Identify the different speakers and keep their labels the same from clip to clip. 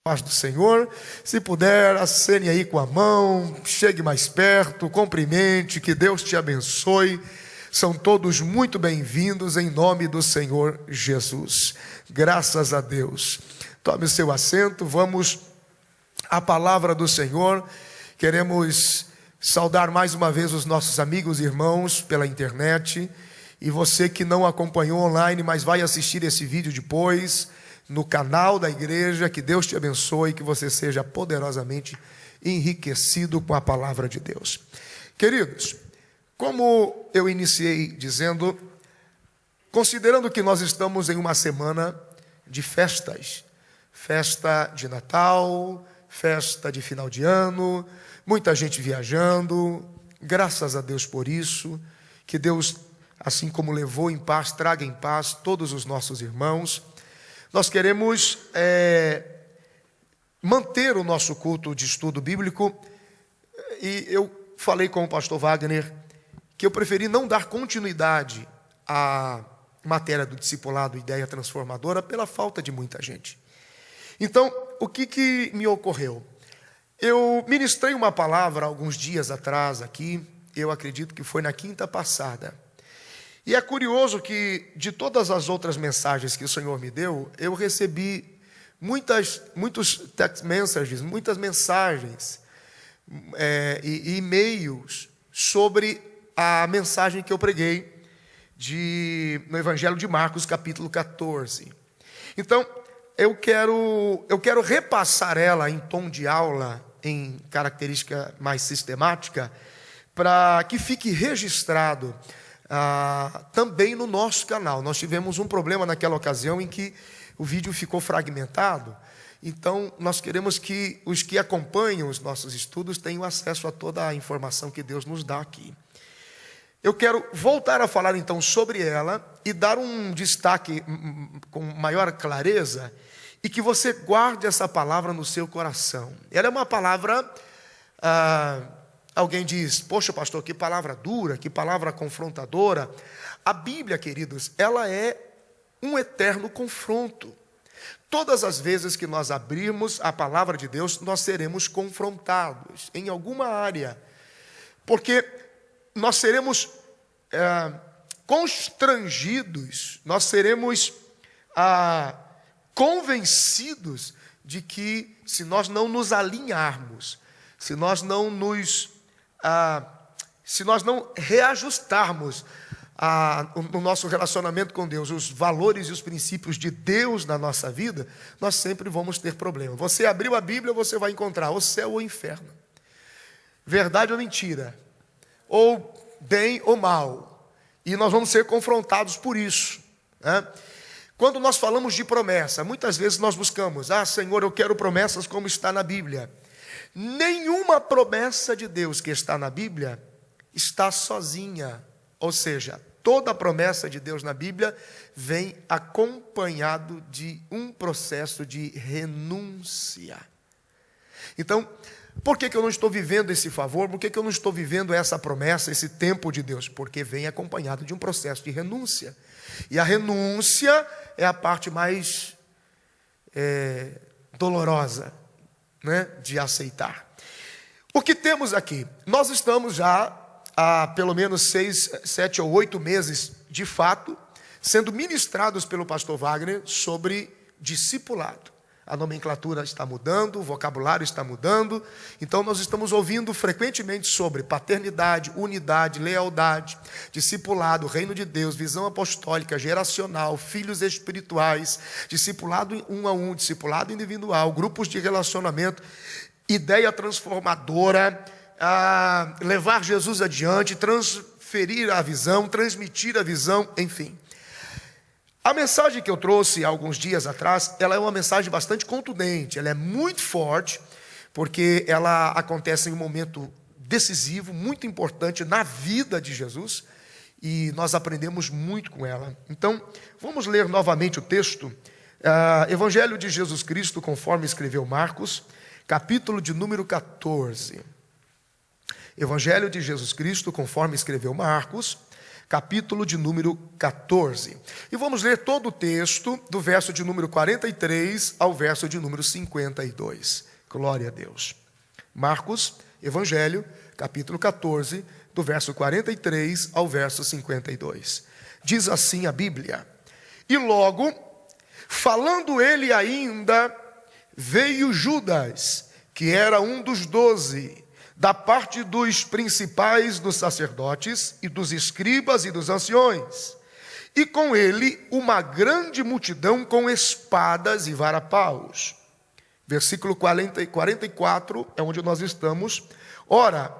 Speaker 1: Paz do Senhor. Se puder, acene aí com a mão, chegue mais perto, cumprimente, que Deus te abençoe. São todos muito bem-vindos em nome do Senhor Jesus. Graças a Deus. Tome o seu assento, vamos à palavra do Senhor. Queremos saudar mais uma vez os nossos amigos e irmãos pela internet. E você que não acompanhou online, mas vai assistir esse vídeo depois no canal da igreja, que Deus te abençoe e que você seja poderosamente enriquecido com a palavra de Deus. Queridos, como eu iniciei dizendo, considerando que nós estamos em uma semana de festas, festa de Natal, festa de final de ano, muita gente viajando, graças a Deus por isso, que Deus, assim como levou em paz, traga em paz todos os nossos irmãos. Nós queremos manter o nosso culto de estudo bíblico, e eu falei com o pastor Wagner que eu preferi não dar continuidade à matéria do discipulado Ideia Transformadora pela falta de muita gente. Então, o que me ocorreu? Eu ministrei uma palavra alguns dias atrás aqui, eu acredito que foi na quinta passada. E é curioso que, de todas as outras mensagens que o Senhor me deu, eu recebi muitos text messages, muitas mensagens e e-mails sobre a mensagem que eu preguei no Evangelho de Marcos, capítulo 14. Então, eu quero repassar ela em tom de aula, em característica mais sistemática, para que fique registrado também no nosso canal. Nós tivemos um problema naquela ocasião em que o vídeo ficou fragmentado. Então, nós queremos que os que acompanham os nossos estudos tenham acesso a toda a informação que Deus nos dá aqui. Eu quero voltar a falar então sobre ela e dar um destaque com maior clareza, e que você guarde essa palavra no seu coração. Ela é uma palavra... Alguém diz, poxa pastor, que palavra dura, que palavra confrontadora. A Bíblia, queridos, ela é um eterno confronto. Todas as vezes que nós abrirmos a palavra de Deus, nós seremos confrontados em alguma área. Porque nós seremos constrangidos, nós seremos convencidos de que se nós não nos alinharmos, se nós não reajustarmos o nosso relacionamento com Deus, os valores e os princípios de Deus na nossa vida, nós sempre vamos ter problema. Você abriu a Bíblia, você vai encontrar o céu ou o inferno, verdade ou mentira, ou bem ou mal, e nós vamos ser confrontados por isso, né? Quando nós falamos de promessa, muitas vezes nós buscamos, Senhor, eu quero promessas como está na Bíblia. Nenhuma promessa de Deus que está na Bíblia está sozinha. Ou seja, toda promessa de Deus na Bíblia vem acompanhado de um processo de renúncia. Então, por que eu não estou vivendo esse favor? Por que eu não estou vivendo essa promessa, esse tempo de Deus? Porque vem acompanhado de um processo de renúncia. E a renúncia é a parte mais dolorosa, né, de aceitar. O que temos aqui? Nós estamos já há pelo menos 6, 7 ou 8 meses, de fato, sendo ministrados pelo pastor Wagner sobre discipulado. A nomenclatura está mudando, o vocabulário está mudando, então nós estamos ouvindo frequentemente sobre paternidade, unidade, lealdade, discipulado, reino de Deus, visão apostólica, geracional, filhos espirituais, discipulado um a um, discipulado individual, grupos de relacionamento, ideia transformadora, levar Jesus adiante, transferir a visão, transmitir a visão, enfim. A mensagem que eu trouxe há alguns dias atrás, ela é uma mensagem bastante contundente, ela é muito forte, porque ela acontece em um momento decisivo, muito importante na vida de Jesus, e nós aprendemos muito com ela. Então, vamos ler novamente o texto, Evangelho de Jesus Cristo, conforme escreveu Marcos, capítulo de número 14. Evangelho de Jesus Cristo, conforme escreveu Marcos, capítulo de número 14. E vamos ler todo o texto, do verso de número 43 ao verso de número 52. Glória a Deus. Marcos, Evangelho, capítulo 14, do verso 43 ao verso 52. Diz assim a Bíblia: E logo, falando ele ainda, veio Judas, que era um dos 12, da parte dos principais dos sacerdotes e dos escribas e dos anciões, e com ele uma grande multidão com espadas e varapaus. Versículo 44 é onde nós estamos. Ora,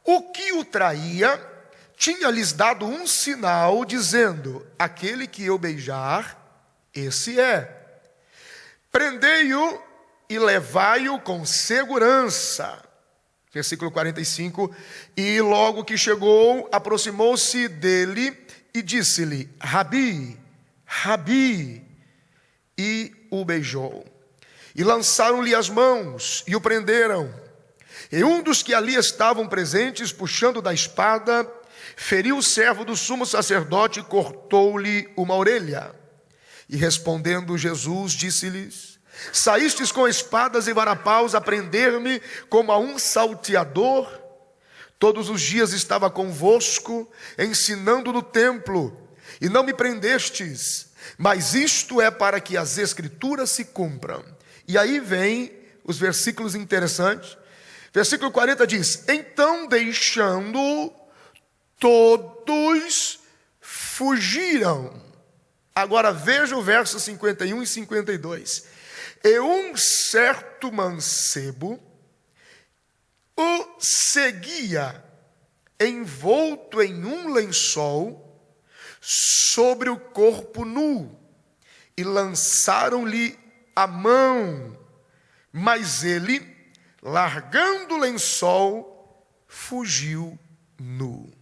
Speaker 1: o que o traía tinha-lhes dado um sinal, dizendo: aquele que eu beijar, esse é. Prendei-o e levai-o com segurança. Versículo 45. E logo que chegou, aproximou-se dele e disse-lhe: Rabi, Rabi, e o beijou. E lançaram-lhe as mãos e o prenderam. E um dos que ali estavam presentes, puxando da espada, feriu o servo do sumo sacerdote e cortou-lhe uma orelha. E respondendo Jesus, disse-lhes: Saístes com espadas e varapaus a prender-me como a um salteador? Todos os dias estava convosco, ensinando no templo, e não me prendestes. Mas isto é para que as Escrituras se cumpram. E aí vem os versículos interessantes. Versículo 40 diz: Então, deixando, todos fugiram. Agora veja o verso 51 e 52. E um certo mancebo o seguia, envolto em um lençol, sobre o corpo nu, e lançaram-lhe a mão, mas ele, largando o lençol, fugiu nu.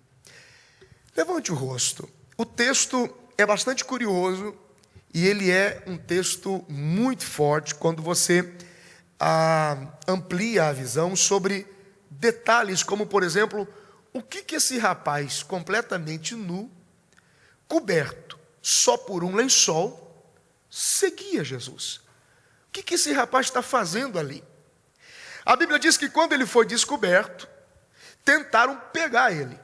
Speaker 1: Levante o rosto. O texto é bastante curioso e ele é um texto muito forte quando você amplia a visão sobre detalhes como, por exemplo, o que esse rapaz completamente nu, coberto só por um lençol, seguia Jesus. O que esse rapaz está fazendo ali? A Bíblia diz que quando ele foi descoberto, tentaram pegar ele.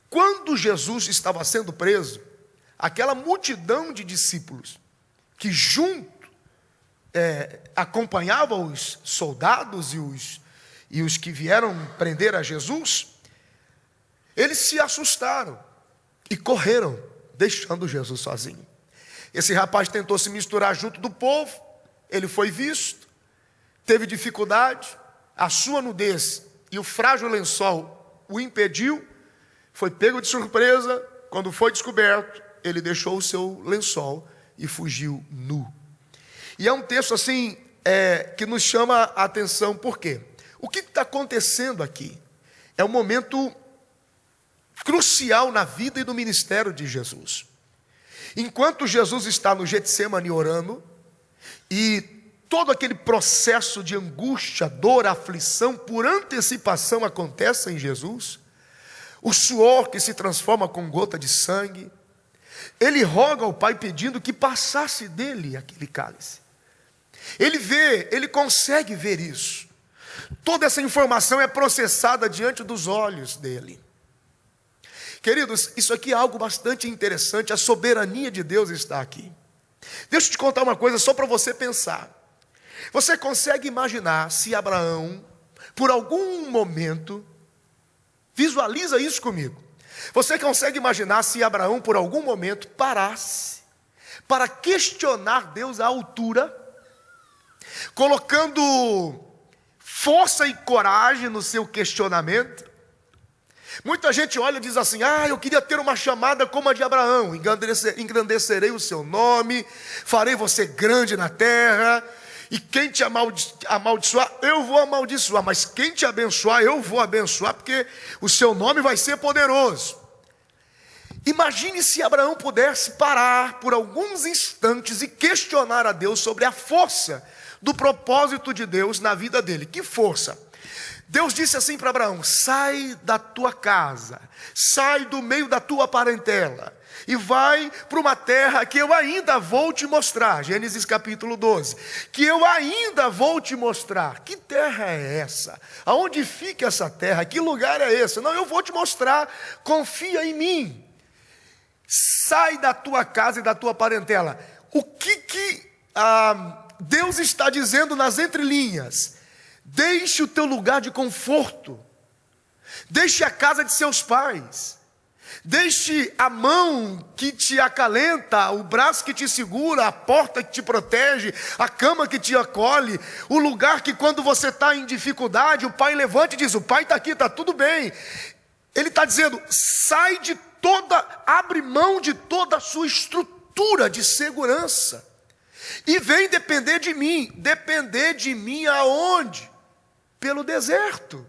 Speaker 1: Quando Jesus estava sendo preso, aquela multidão de discípulos que junto acompanhavam os soldados e os que vieram prender a Jesus, eles se assustaram e correram, deixando Jesus sozinho. Esse rapaz tentou se misturar junto do povo, ele foi visto, teve dificuldade, a sua nudez e o frágil lençol o impediu, foi pego de surpresa. Quando foi descoberto, ele deixou o seu lençol e fugiu nu. E é um texto assim, que nos chama a atenção. Por quê? O que está acontecendo aqui? É um momento crucial na vida e no ministério de Jesus. Enquanto Jesus está no Getsemane orando, e todo aquele processo de angústia, dor, aflição, por antecipação acontece em Jesus, o suor que se transforma com gota de sangue, ele roga ao Pai pedindo que passasse dele aquele cálice. Ele consegue ver isso. Toda essa informação é processada diante dos olhos dele. Queridos, isso aqui é algo bastante interessante, a soberania de Deus está aqui. Deixa eu te contar uma coisa só para você pensar. Você consegue imaginar se Abraão, por algum momento, visualiza isso comigo. Você consegue imaginar se Abraão, por algum momento, parasse para questionar Deus à altura, colocando força e coragem no seu questionamento? Muita gente olha e diz assim: eu queria ter uma chamada como a de Abraão, engrandecerei o seu nome, farei você grande na terra, e quem te amaldiçoar, eu vou amaldiçoar, mas quem te abençoar, eu vou abençoar, porque o seu nome vai ser poderoso. Imagine se Abraão pudesse parar por alguns instantes e questionar a Deus sobre a força do propósito de Deus na vida dele. Que força? Deus disse assim para Abraão: sai da tua casa, sai do meio da tua parentela e vai para uma terra que eu ainda vou te mostrar. Gênesis capítulo 12. Que eu ainda vou te mostrar. Que terra é essa? Aonde fica essa terra? Que lugar é esse? Não, eu vou te mostrar. Confia em mim. Sai da tua casa e da tua parentela. O que Deus está dizendo nas entrelinhas? Deixe o teu lugar de conforto. Deixe a casa de seus pais. Deixe a mão que te acalenta, o braço que te segura, a porta que te protege, a cama que te acolhe, o lugar que quando você está em dificuldade, o pai levanta e diz: o pai está aqui, está tudo bem. Ele está dizendo: sai de abre mão de toda a sua estrutura de segurança e vem depender de mim. Depender de mim aonde? Pelo deserto.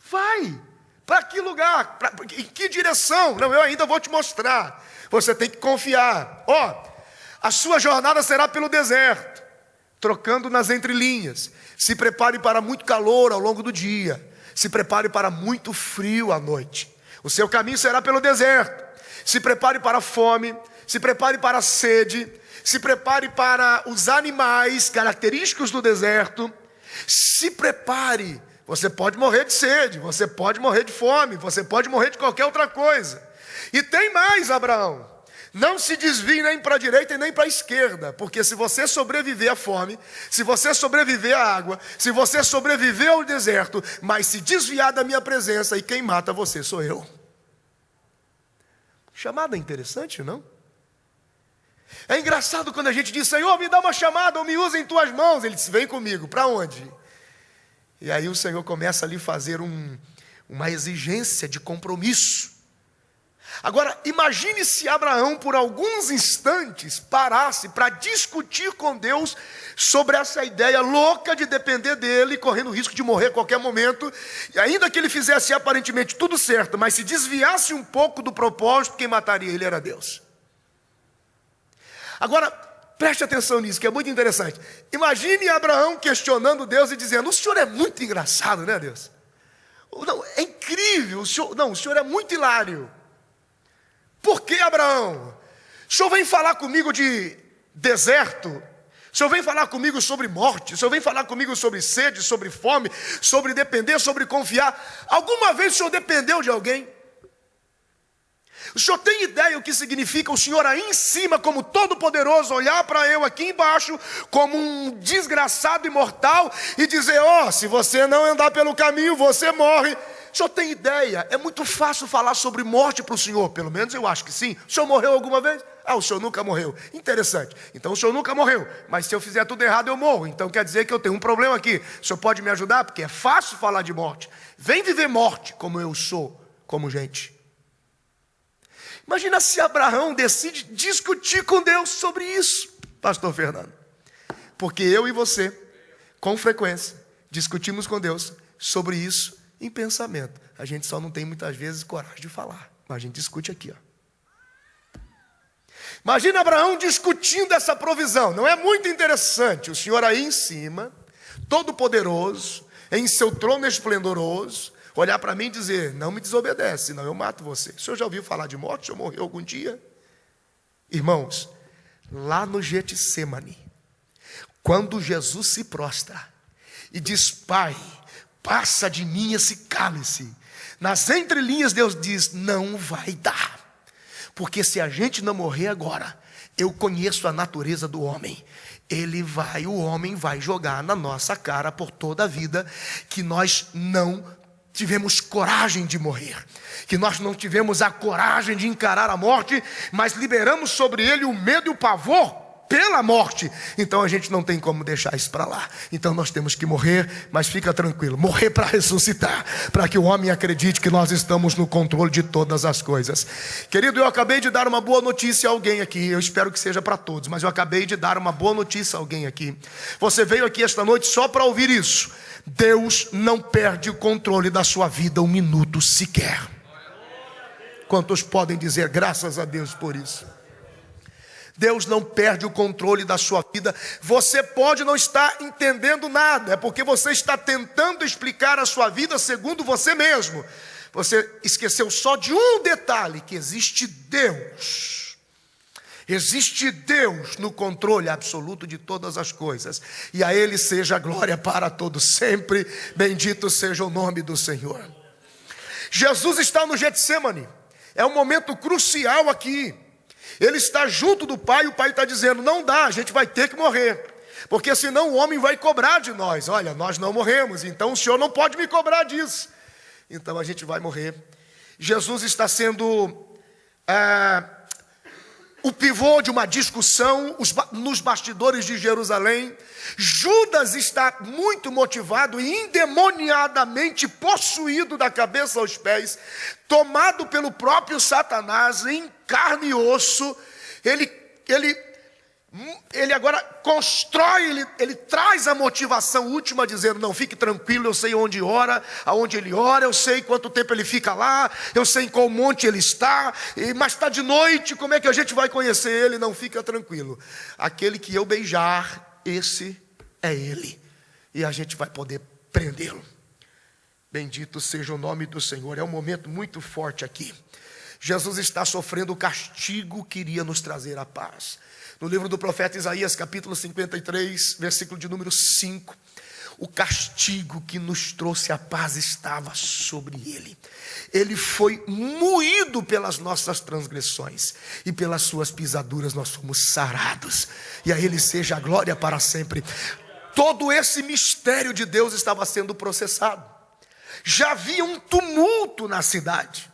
Speaker 1: Vai. Para que lugar? Em que direção? Não, eu ainda vou te mostrar. Você tem que confiar. A sua jornada será pelo deserto, trocando nas entrelinhas. Se prepare para muito calor ao longo do dia. Se prepare para muito frio à noite. O seu caminho será pelo deserto. Se prepare para a fome. Se prepare para a sede. Se prepare para os animais característicos do deserto. Se prepare. Você pode morrer de sede, você pode morrer de fome, você pode morrer de qualquer outra coisa. E tem mais, Abraão. Não se desvie nem para a direita e nem para a esquerda, porque se você sobreviver à fome, se você sobreviver à água, se você sobreviver ao deserto, mas se desviar da minha presença, e quem mata você sou eu. Chamada interessante, não? É engraçado quando a gente diz: Senhor, me dá uma chamada, ou me usa em tuas mãos. Ele diz: vem comigo. Para onde? E aí o Senhor começa ali a fazer uma exigência de compromisso. Agora, imagine se Abraão, por alguns instantes, parasse para discutir com Deus sobre essa ideia louca de depender dele, correndo o risco de morrer a qualquer momento, e ainda que ele fizesse aparentemente tudo certo, mas se desviasse um pouco do propósito, quem mataria ele era Deus. Agora, preste atenção nisso, que é muito interessante. Imagine Abraão questionando Deus e dizendo: o senhor é muito engraçado, né, Deus? Não, é incrível, o senhor é muito hilário. Por que, Abraão? O senhor vem falar comigo de deserto? O senhor vem falar comigo sobre morte? O senhor vem falar comigo sobre sede, sobre fome, sobre depender, sobre confiar? Alguma vez o senhor dependeu de alguém? O senhor tem ideia o que significa o senhor aí em cima, como todo-poderoso, olhar para eu aqui embaixo, como um desgraçado imortal, e dizer: se você não andar pelo caminho, você morre. O senhor tem ideia? É muito fácil falar sobre morte para o senhor, pelo menos eu acho que sim. O senhor morreu alguma vez? O senhor nunca morreu. Interessante. Então o senhor nunca morreu, mas se eu fizer tudo errado eu morro. Então quer dizer que eu tenho um problema aqui. O senhor pode me ajudar? Porque é fácil falar de morte. Vem viver morte como eu sou, como gente. Imagina se Abraão decide discutir com Deus sobre isso, pastor Fernando. Porque eu e você, com frequência, discutimos com Deus sobre isso em pensamento. A gente só não tem muitas vezes coragem de falar, mas a gente discute aqui. Imagina Abraão discutindo essa provisão. Não é muito interessante o senhor aí em cima, todo poderoso, em seu trono esplendoroso, olhar para mim e dizer: não me desobedece, senão eu mato você. O senhor já ouviu falar de morte? O senhor morreu algum dia? Irmãos, lá no Getsemane, quando Jesus se prostra e diz: Pai, passa de mim esse cálice, nas entrelinhas Deus diz: não vai dar, porque se a gente não morrer agora, eu conheço a natureza do homem. O homem vai jogar na nossa cara por toda a vida que nós não tivemos coragem de morrer, que nós não tivemos a coragem de encarar a morte, mas liberamos sobre ele o medo e o pavor pela morte. Então a gente não tem como deixar isso para lá. Então nós temos que morrer, mas fica tranquilo, morrer para ressuscitar, para que o homem acredite que nós estamos no controle de todas as coisas. Querido, eu acabei de dar uma boa notícia a alguém aqui. Eu espero que seja para todos, mas eu acabei de dar uma boa notícia a alguém aqui. Você veio aqui esta noite só para ouvir isso. Deus não perde o controle da sua vida um minuto sequer. Quantos podem dizer graças a Deus por isso? Deus não perde o controle da sua vida. Você pode não estar entendendo nada, é porque você está tentando explicar a sua vida segundo você mesmo. Você esqueceu só de um detalhe, que existe Deus. Existe Deus no controle absoluto de todas as coisas. E a Ele seja a glória para todos sempre. Bendito seja o nome do Senhor. Jesus está no Getsêmani. É um momento crucial aqui. Ele está junto do Pai, o Pai está dizendo, não dá, a gente vai ter que morrer, porque senão o homem vai cobrar de nós. Olha, nós não morremos, então o Senhor não pode me cobrar disso. Então a gente vai morrer. Jesus está sendo o pivô de uma discussão nos bastidores de Jerusalém. Judas está muito motivado e endemoniadamente possuído da cabeça aos pés, tomado pelo próprio Satanás, em carne e osso. Ele agora constrói, ele traz a motivação última, dizendo, não, fique tranquilo, eu sei onde ora, aonde ele ora, eu sei quanto tempo ele fica lá, eu sei em qual monte ele está, mas está de noite, como é que a gente vai conhecer ele? Não, fica tranquilo, aquele que eu beijar, esse é ele, e a gente vai poder prendê-lo. Bendito seja o nome do Senhor. É um momento muito forte aqui. Jesus está sofrendo o castigo que iria nos trazer a paz. No livro do profeta Isaías, capítulo 53, versículo de número 5, o castigo que nos trouxe a paz estava sobre ele. Ele foi moído pelas nossas transgressões, e pelas suas pisaduras nós fomos sarados. E a ele seja a glória para sempre. Todo esse mistério de Deus estava sendo processado. Já havia um tumulto na cidade.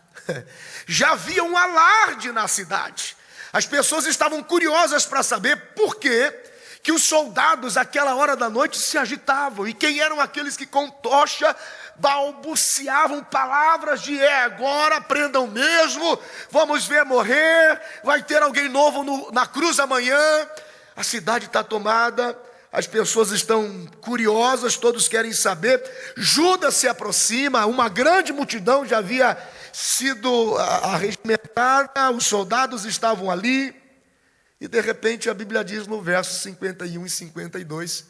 Speaker 1: Já havia um alarde na cidade. As pessoas estavam curiosas para saber por que os soldados, àquela hora da noite, se agitavam. E quem eram aqueles que com tocha balbuciavam palavras de agora, prendam mesmo, vamos ver morrer, vai ter alguém novo na cruz amanhã. A cidade está tomada, as pessoas estão curiosas, todos querem saber. Judas se aproxima, uma grande multidão já havia sido arregimentada, os soldados estavam ali, e de repente a Bíblia diz no verso 51 e 52,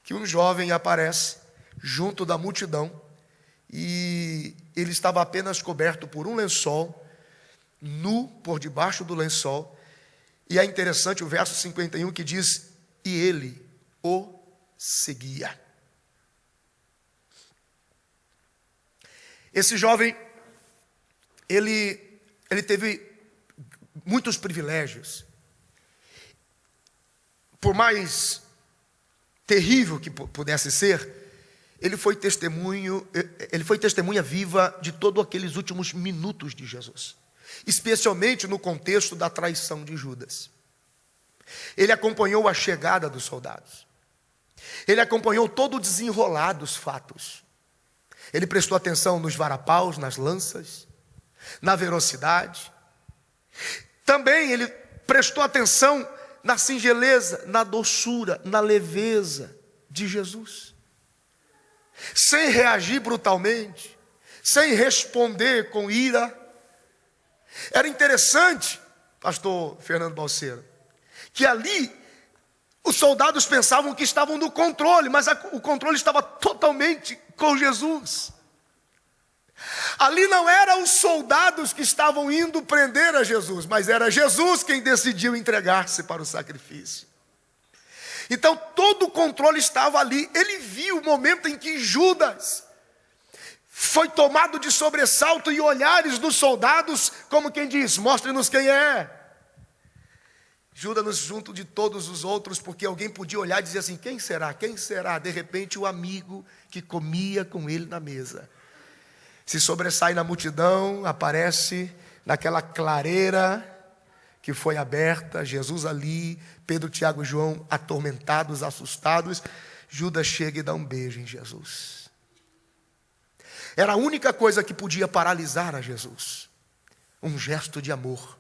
Speaker 1: que um jovem aparece junto da multidão, e ele estava apenas coberto por um lençol, nu por debaixo do lençol, e é interessante o verso 51 que diz, e ele o seguia. Esse jovem, ele teve muitos privilégios. Por mais terrível que pudesse ser, ele foi testemunha viva de todos aqueles últimos minutos de Jesus, especialmente no contexto da traição de Judas. Ele acompanhou a chegada dos soldados. Ele acompanhou todo o desenrolar dos fatos. Ele prestou atenção nos varapaus, nas lanças, na velocidade. Também ele prestou atenção na singeleza, na doçura, na leveza de Jesus. Sem reagir brutalmente, sem responder com ira. Era interessante, pastor Fernando Balseiro, que ali os soldados pensavam que estavam no controle, mas o controle estava totalmente com Jesus. Ali não eram os soldados que estavam indo prender a Jesus, mas era Jesus quem decidiu entregar-se para o sacrifício. Então todo o controle estava ali. Ele viu o momento em que Judas foi tomado de sobressalto e olhares dos soldados, como quem diz, mostre-nos quem é. Judas junto de todos os outros, porque alguém podia olhar e dizer assim, quem será? Quem será? De repente o amigo que comia com ele na mesa se sobressai na multidão, aparece naquela clareira que foi aberta, Jesus ali, Pedro, Tiago e João atormentados, assustados. Judas chega e dá um beijo em Jesus. Era a única coisa que podia paralisar a Jesus, um gesto de amor.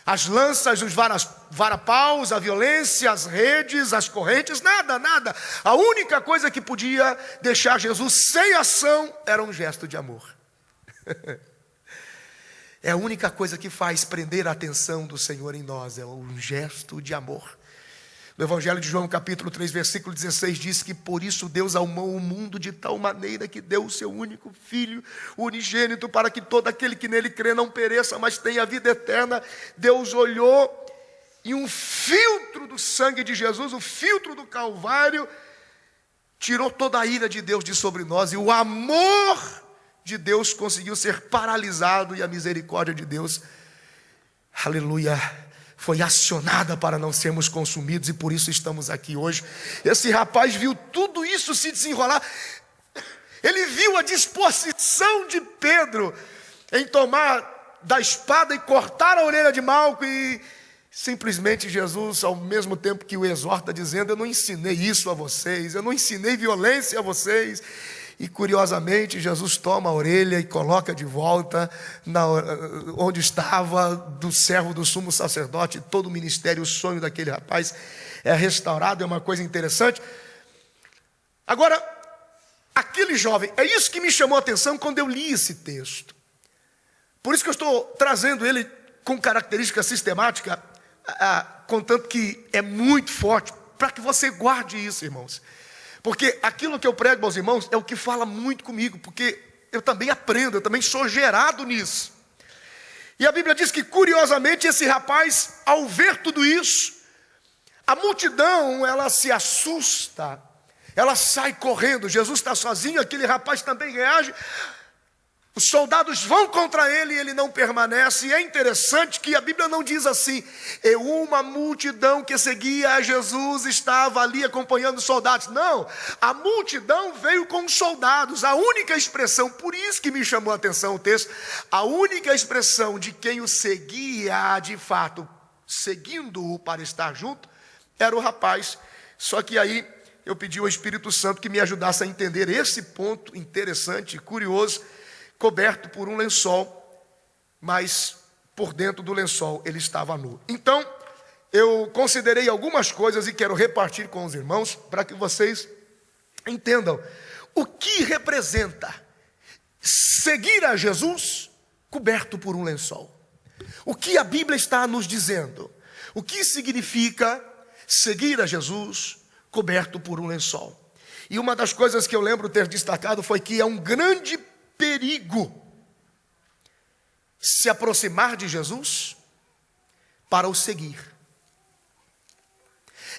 Speaker 1: As lanças, os varapaus, a violência, as redes, as correntes, nada. A única coisa que podia deixar Jesus sem ação era um gesto de amor. É a única coisa que faz prender a atenção do Senhor em nós, é um gesto de amor. No Evangelho de João, capítulo 3, versículo 16, diz que por isso Deus amou o mundo de tal maneira que deu o seu único Filho, unigênito, para que todo aquele que nele crê não pereça, mas tenha vida eterna. Deus olhou e um filtro do sangue de Jesus, o filtro do Calvário, tirou toda a ira de Deus de sobre nós, e o amor de Deus conseguiu ser paralisado, e a misericórdia de Deus, aleluia, foi acionada para não sermos consumidos, e por isso estamos aqui hoje. Esse rapaz viu tudo isso se desenrolar, ele viu a disposição de Pedro em tomar da espada e cortar a orelha de Malco, e simplesmente Jesus, ao mesmo tempo que o exorta, dizendo: eu não ensinei isso a vocês, eu não ensinei violência a vocês. E curiosamente, Jesus toma a orelha e coloca de volta onde estava, do servo do sumo sacerdote. Todo o ministério, o sonho daquele rapaz é restaurado, é uma coisa interessante. Agora, aquele jovem, é isso que me chamou a atenção quando eu li esse texto. Por isso que eu estou trazendo ele com característica sistemática, contanto que é muito forte, para que você guarde isso, irmãos. Porque aquilo que eu prego aos irmãos é o que fala muito comigo, porque eu também aprendo, eu também sou gerado nisso. E a Bíblia diz que, curiosamente, esse rapaz, ao ver tudo isso, a multidão, ela se assusta, ela sai correndo. Jesus está sozinho, aquele rapaz também reage. Os soldados vão contra ele e ele não permanece. E é interessante que a Bíblia não diz assim: e uma multidão que seguia a Jesus estava ali acompanhando os soldados. Não, a multidão veio com os soldados. A única expressão, por isso que me chamou a atenção o texto, a única expressão de quem o seguia de fato, seguindo-o para estar junto, era o rapaz. Só que aí eu pedi ao Espírito Santo que me ajudasse a entender esse ponto interessante, curioso, coberto por um lençol, mas por dentro do lençol ele estava nu. Então, eu considerei algumas coisas e quero repartir com os irmãos para que vocês entendam o que representa seguir a Jesus coberto por um lençol. O que a Bíblia está nos dizendo? O que significa seguir a Jesus coberto por um lençol? E uma das coisas que eu lembro ter destacado foi que é um grande perigo se aproximar de Jesus para o seguir.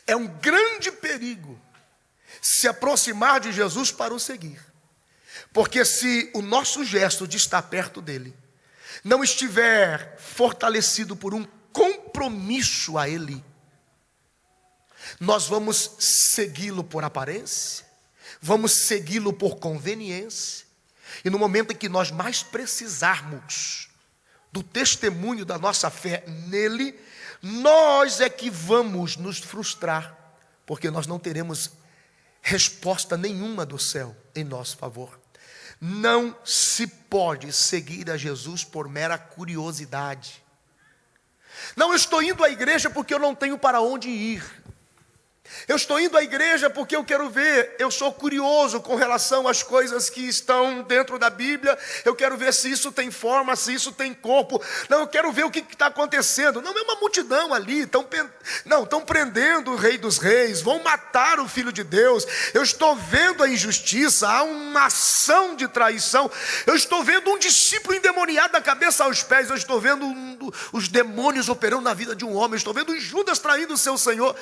Speaker 1: É um grande perigo se aproximar de Jesus para o seguir. Porque se o nosso gesto de estar perto dele não estiver fortalecido por um compromisso a ele, nós vamos segui-lo por aparência, vamos segui-lo por conveniência. E no momento em que nós mais precisarmos do testemunho da nossa fé nele, nós é que vamos nos frustrar, porque nós não teremos resposta nenhuma do céu em nosso favor. Não se pode seguir a Jesus por mera curiosidade. Não, eu estou indo à igreja porque eu não tenho para onde ir. Eu estou indo à igreja porque eu quero ver, eu sou curioso com relação às coisas que estão dentro da Bíblia, eu quero ver se isso tem forma, se isso tem corpo. Não, eu quero ver o que está acontecendo. Não é uma multidão ali, estão prendendo o Rei dos Reis, vão matar o Filho de Deus. Eu estou vendo a injustiça, há uma ação de traição. Eu estou vendo um discípulo endemoniado da cabeça aos pés, eu estou vendo os demônios operando na vida de um homem, eu estou vendo Judas traindo o seu Senhor.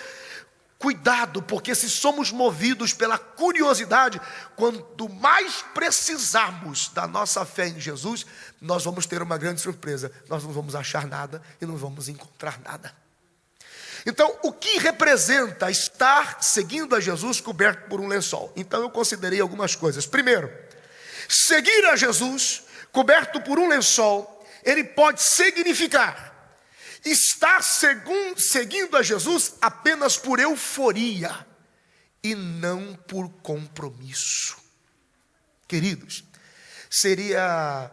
Speaker 1: Cuidado, porque se somos movidos pela curiosidade, quanto mais precisarmos da nossa fé em Jesus, nós vamos ter uma grande surpresa. Nós não vamos achar nada e não vamos encontrar nada. Então, o que representa estar seguindo a Jesus coberto por um lençol? Então, eu considerei algumas coisas. Primeiro, seguir a Jesus coberto por um lençol, ele pode significar estar seguindo a Jesus apenas por euforia e não por compromisso. Queridos, seria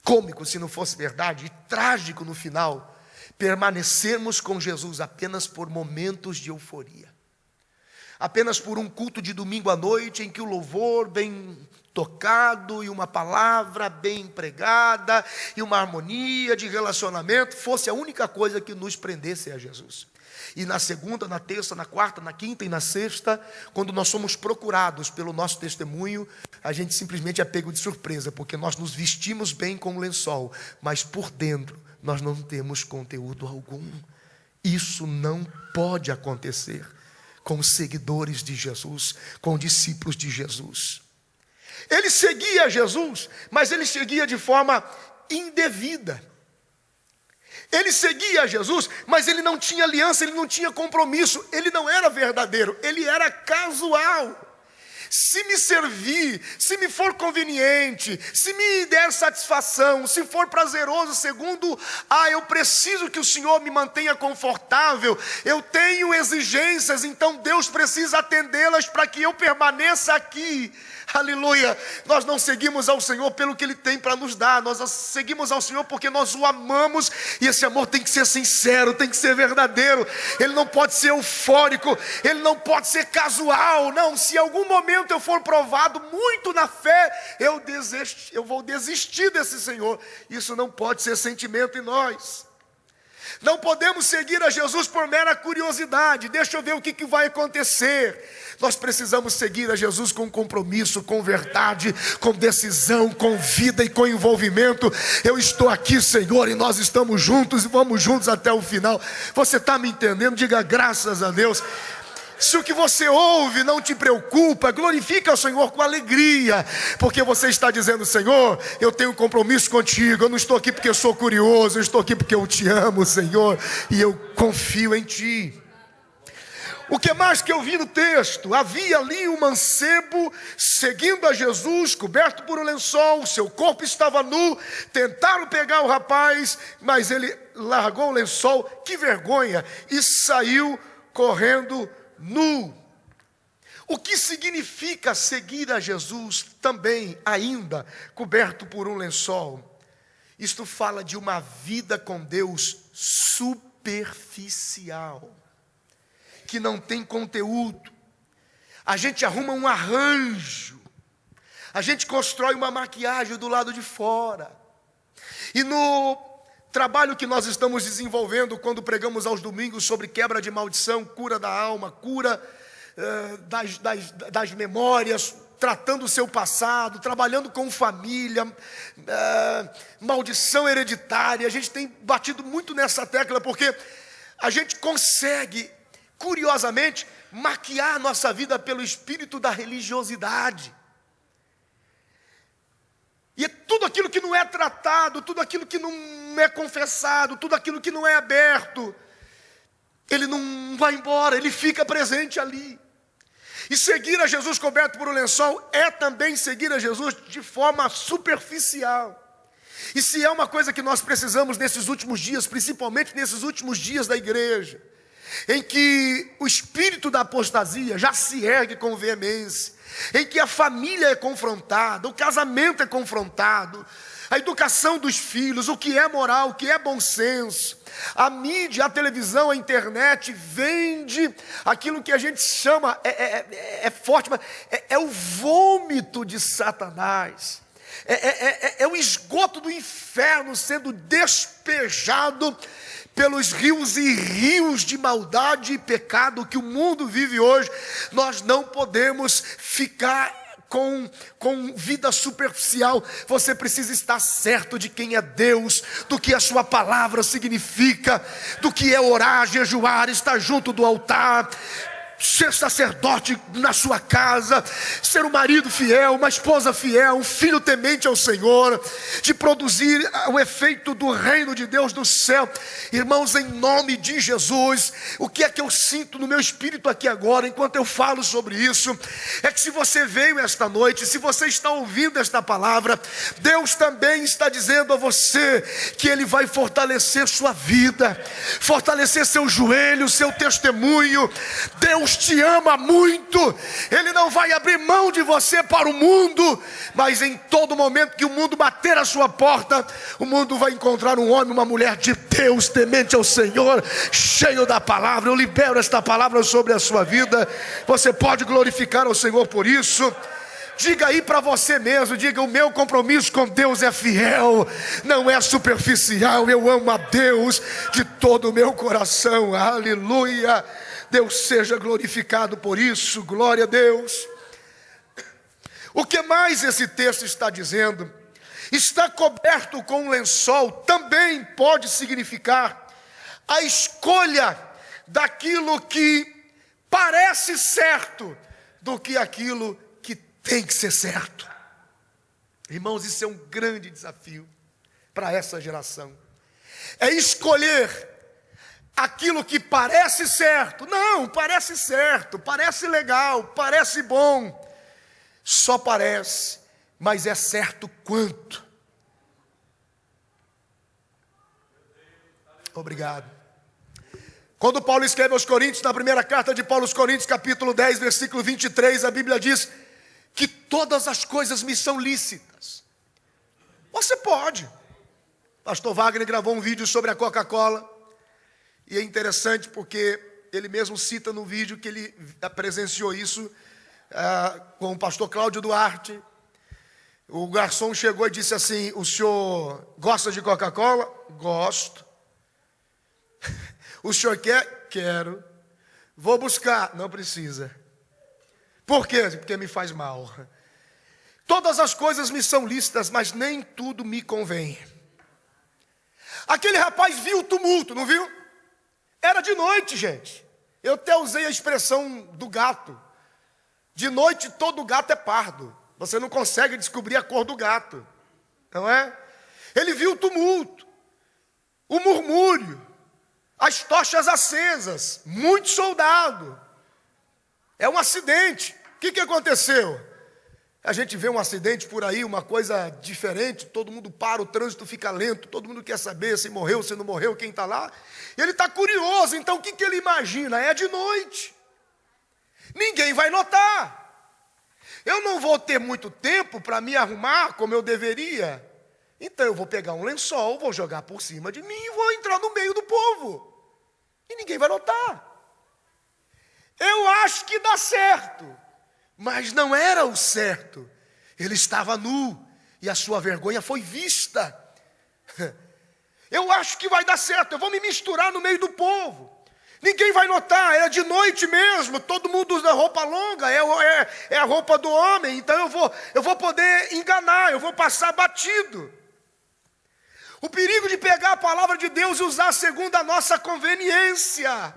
Speaker 1: cômico se não fosse verdade, e trágico no final, permanecermos com Jesus apenas por momentos de euforia. apenas por um culto de domingo à noite, em que o louvor bem tocado e uma palavra bem pregada e uma harmonia de relacionamento fosse a única coisa que nos prendesse a Jesus. E na segunda, na terça, na quarta, na quinta e na sexta, quando nós somos procurados pelo nosso testemunho, a gente simplesmente é pego de surpresa, porque nós nos vestimos bem com o lençol, mas por dentro nós não temos conteúdo algum. Isso não pode acontecer com os seguidores de Jesus, com discípulos de Jesus. Ele seguia Jesus, mas ele seguia de forma indevida. Ele seguia Jesus, mas ele não tinha aliança, ele não tinha compromisso, ele não era verdadeiro, ele era casual. Se me servir, se me for conveniente, se me der satisfação, se for prazeroso, segundo, eu preciso que o Senhor me mantenha confortável, eu tenho exigências, então Deus precisa atendê-las para que eu permaneça aqui. Aleluia, nós não seguimos ao Senhor pelo que Ele tem para nos dar, nós seguimos ao Senhor porque nós o amamos, e esse amor tem que ser sincero, tem que ser verdadeiro, ele não pode ser eufórico, ele não pode ser casual, não. Se em algum momento eu for provado muito na fé, eu vou desistir desse Senhor. Isso não pode ser sentimento em nós. Não podemos seguir a Jesus por mera curiosidade, deixa eu ver o que vai acontecer. Nós precisamos seguir a Jesus com compromisso, com verdade, com decisão, com vida e com envolvimento. Eu estou aqui, Senhor, e nós estamos juntos e vamos juntos até o final. Você está me entendendo? Diga graças a Deus. Se o que você ouve não te preocupa, glorifica o Senhor com alegria, porque você está dizendo: Senhor, eu tenho um compromisso contigo, eu não estou aqui porque eu sou curioso, eu estou aqui porque eu te amo, Senhor, e eu confio em Ti. O que mais que eu vi no texto? Havia ali um mancebo seguindo a Jesus, coberto por um lençol, seu corpo estava nu, tentaram pegar o rapaz, mas ele largou o lençol, que vergonha, e saiu correndo nu. O que significa seguir a Jesus também, ainda coberto por um lençol? Isto fala de uma vida com Deus superficial, que não tem conteúdo. A gente arruma um arranjo, a gente constrói uma maquiagem do lado de fora. E no trabalho que nós estamos desenvolvendo quando pregamos aos domingos sobre quebra de maldição, cura da alma, cura das memórias, tratando o seu passado, trabalhando com família, maldição hereditária, a gente tem batido muito nessa tecla, porque a gente consegue, curiosamente, maquiar a nossa vida pelo espírito da religiosidade. E tudo aquilo que não é tratado, tudo aquilo que não é confessado, tudo aquilo que não é aberto, ele não vai embora, ele fica presente ali. E seguir a Jesus coberto por um lençol é também seguir a Jesus de forma superficial. E se é uma coisa que nós precisamos nesses últimos dias, principalmente nesses últimos dias da igreja, em que o espírito da apostasia já se ergue com veemência, em que a família é confrontada, o casamento é confrontado, a educação dos filhos, o que é moral, o que é bom senso, a mídia, a televisão, a internet vende aquilo que a gente chama, é forte, mas é o vômito de Satanás, é o esgoto do inferno sendo despejado pelos rios e rios de maldade e pecado que o mundo vive hoje. Nós não podemos ficar com vida superficial. Você precisa estar certo de quem é Deus, do que a sua palavra significa, do que é orar, jejuar, estar junto do altar, ser sacerdote na sua casa, ser um marido fiel, uma esposa fiel, um filho temente ao Senhor, de produzir o efeito do reino de Deus do céu. Irmãos, em nome de Jesus, o que é que eu sinto no meu espírito aqui agora, enquanto eu falo sobre isso, é que se você veio esta noite, se você está ouvindo esta palavra, Deus também está dizendo a você que Ele vai fortalecer sua vida, fortalecer seu joelho, seu testemunho. Deus Deus te ama muito, Ele não vai abrir mão de você para o mundo, mas em todo momento que o mundo bater a sua porta, o mundo vai encontrar um homem, uma mulher de Deus, temente ao Senhor, cheio da palavra. Eu libero esta palavra sobre a sua vida, você pode glorificar ao Senhor por isso. Diga aí para você mesmo, diga: o meu compromisso com Deus é fiel, não é superficial, eu amo a Deus de todo o meu coração, aleluia. Deus seja glorificado por isso, glória a Deus. O que mais esse texto está dizendo? Está coberto com um lençol também pode significar a escolha daquilo que parece certo do que aquilo que tem que ser certo. Irmãos, isso é um grande desafio para essa geração. É escolher aquilo que parece certo. Não, parece certo, parece legal, parece bom. Só parece, mas é certo quanto? Obrigado. Quando Paulo escreve aos Coríntios, na primeira carta de Paulo aos Coríntios, capítulo 10, versículo 23, a Bíblia diz que todas as coisas me são lícitas. Você pode. Pastor Wagner gravou um vídeo sobre a Coca-Cola, e é interessante porque ele mesmo cita no vídeo que ele presenciou isso com o pastor Cláudio Duarte. O garçom chegou e disse assim: o senhor gosta de Coca-Cola? Gosto. O senhor quer? Quero. Vou buscar? Não precisa. Por quê? Porque me faz mal. Todas as coisas me são lícitas, mas nem tudo me convém. Aquele rapaz viu o tumulto, não viu? Era de noite, gente. Eu até usei a expressão do gato. De noite todo gato é pardo. Você não consegue descobrir a cor do gato, não é? Ele viu o tumulto, o murmúrio, as tochas acesas, muito soldado. É um acidente. O que aconteceu? A gente vê um acidente por aí, uma coisa diferente, todo mundo para, o trânsito fica lento, todo mundo quer saber se morreu, se não morreu, quem está lá. E ele está curioso, então o que ele imagina? É de noite. Ninguém vai notar. Eu não vou ter muito tempo para me arrumar como eu deveria. Então eu vou pegar um lençol, vou jogar por cima de mim e vou entrar no meio do povo. E ninguém vai notar. Eu acho que dá certo. Mas não era o certo. Ele estava nu e a sua vergonha foi vista. Eu acho que vai dar certo, eu vou me misturar no meio do povo. Ninguém vai notar, é de noite mesmo, todo mundo usa roupa longa, é a roupa do homem, então eu vou poder enganar, eu vou passar batido. O perigo de pegar a palavra de Deus e usar segundo a nossa conveniência.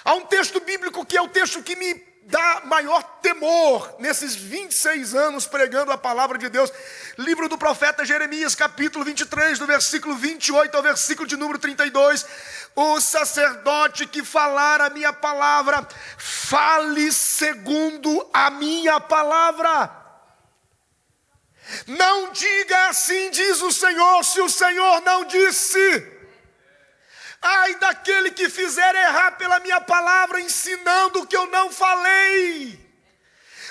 Speaker 1: Há um texto bíblico que é o texto que me dá maior temor nesses 26 anos pregando a palavra de Deus. Livro do profeta Jeremias, capítulo 23, do versículo 28 ao versículo de número 32. O sacerdote que falar a minha palavra, fale segundo a minha palavra. Não diga assim diz o Senhor, se o Senhor não disse. Ai daquele que fizer errar pela minha palavra, ensinando o que eu não falei.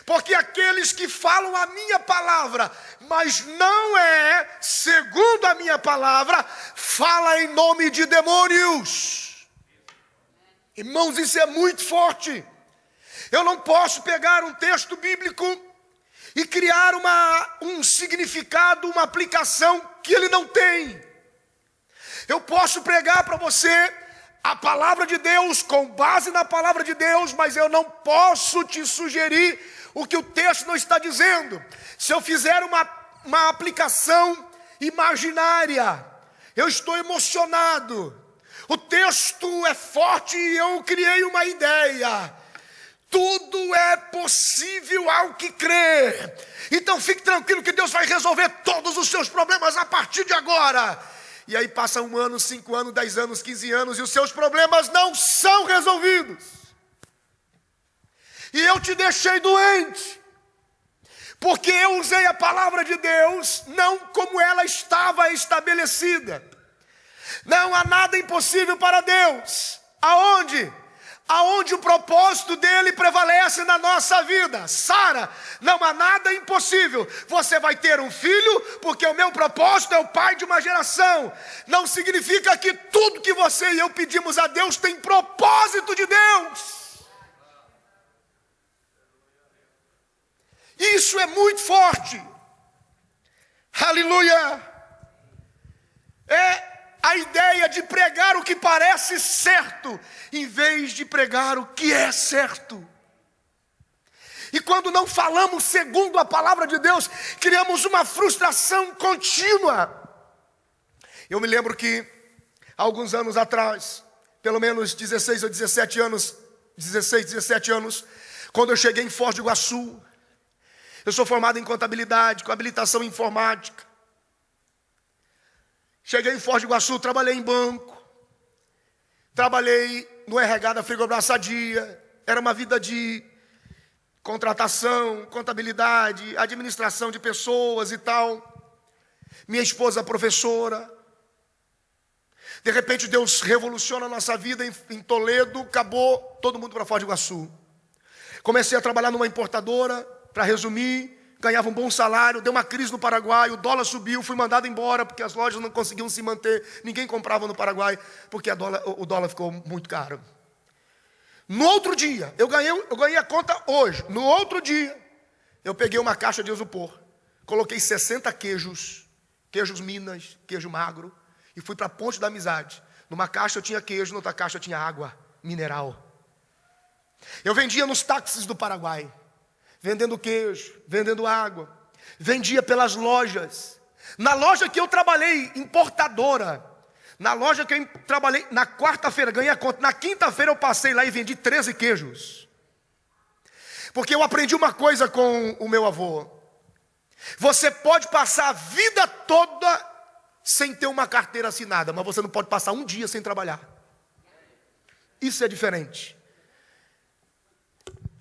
Speaker 1: Porque aqueles que falam a minha palavra, mas não é segundo a minha palavra, fala em nome de demônios. Irmãos, isso é muito forte. Eu não posso pegar um texto bíblico e criar um significado, uma aplicação que ele não tem. Eu posso pregar para você a palavra de Deus, com base na palavra de Deus, mas eu não posso te sugerir o que o texto não está dizendo. Se eu fizer uma aplicação imaginária, eu estou emocionado, o texto é forte e eu criei uma ideia. Tudo é possível ao que crer. Então fique tranquilo que Deus vai resolver todos os seus problemas a partir de agora. E aí passa 1 ano, 5 anos, 10 anos, 15 anos e os seus problemas não são resolvidos. E eu te deixei doente, porque eu usei a palavra de Deus não como ela estava estabelecida. Não há nada impossível para Deus. Aonde? aonde o propósito dele prevalece na nossa vida. Sara, não há nada impossível. Você vai ter um filho, porque o meu propósito é o pai de uma geração. Não significa que tudo que você e eu pedimos a Deus tem propósito de Deus. Isso é muito forte. Aleluia. É a ideia de pregar o que parece certo, em vez de pregar o que é certo. E quando não falamos segundo a palavra de Deus, criamos uma frustração contínua. Eu me lembro que, há alguns anos atrás, pelo menos 16 ou 17 anos, 16, 17 anos, quando eu cheguei em Foz do Iguaçu, eu sou formado em contabilidade, com habilitação em informática. Cheguei em Foz do Iguaçu, trabalhei em banco, trabalhei no RH da Frigobras Sadia. Era uma vida de contratação, contabilidade, administração de pessoas e tal. Minha esposa professora. De repente Deus revoluciona a nossa vida em Toledo, acabou todo mundo para Foz do Iguaçu. Comecei a trabalhar numa importadora, para resumir, ganhava um bom salário, deu uma crise no Paraguai, o dólar subiu, fui mandado embora, porque as lojas não conseguiam se manter, ninguém comprava no Paraguai, porque o dólar ficou muito caro. No outro dia, eu ganhei a conta hoje, no outro dia, eu peguei uma caixa de isopor, coloquei 60 queijos Minas, queijo magro, e fui para a Ponte da Amizade. Numa caixa eu tinha queijo, na outra caixa eu tinha água mineral. Eu vendia nos táxis do Paraguai, vendendo queijo, vendendo água. Vendia pelas lojas. Na loja que eu trabalhei, importadora. Na loja que eu trabalhei, na quarta-feira, ganhei a conta. Na quinta-feira eu passei lá e vendi 13 queijos. Porque eu aprendi uma coisa com o meu avô. Você pode passar a vida toda sem ter uma carteira assinada, mas você não pode passar um dia sem trabalhar. Isso é diferente.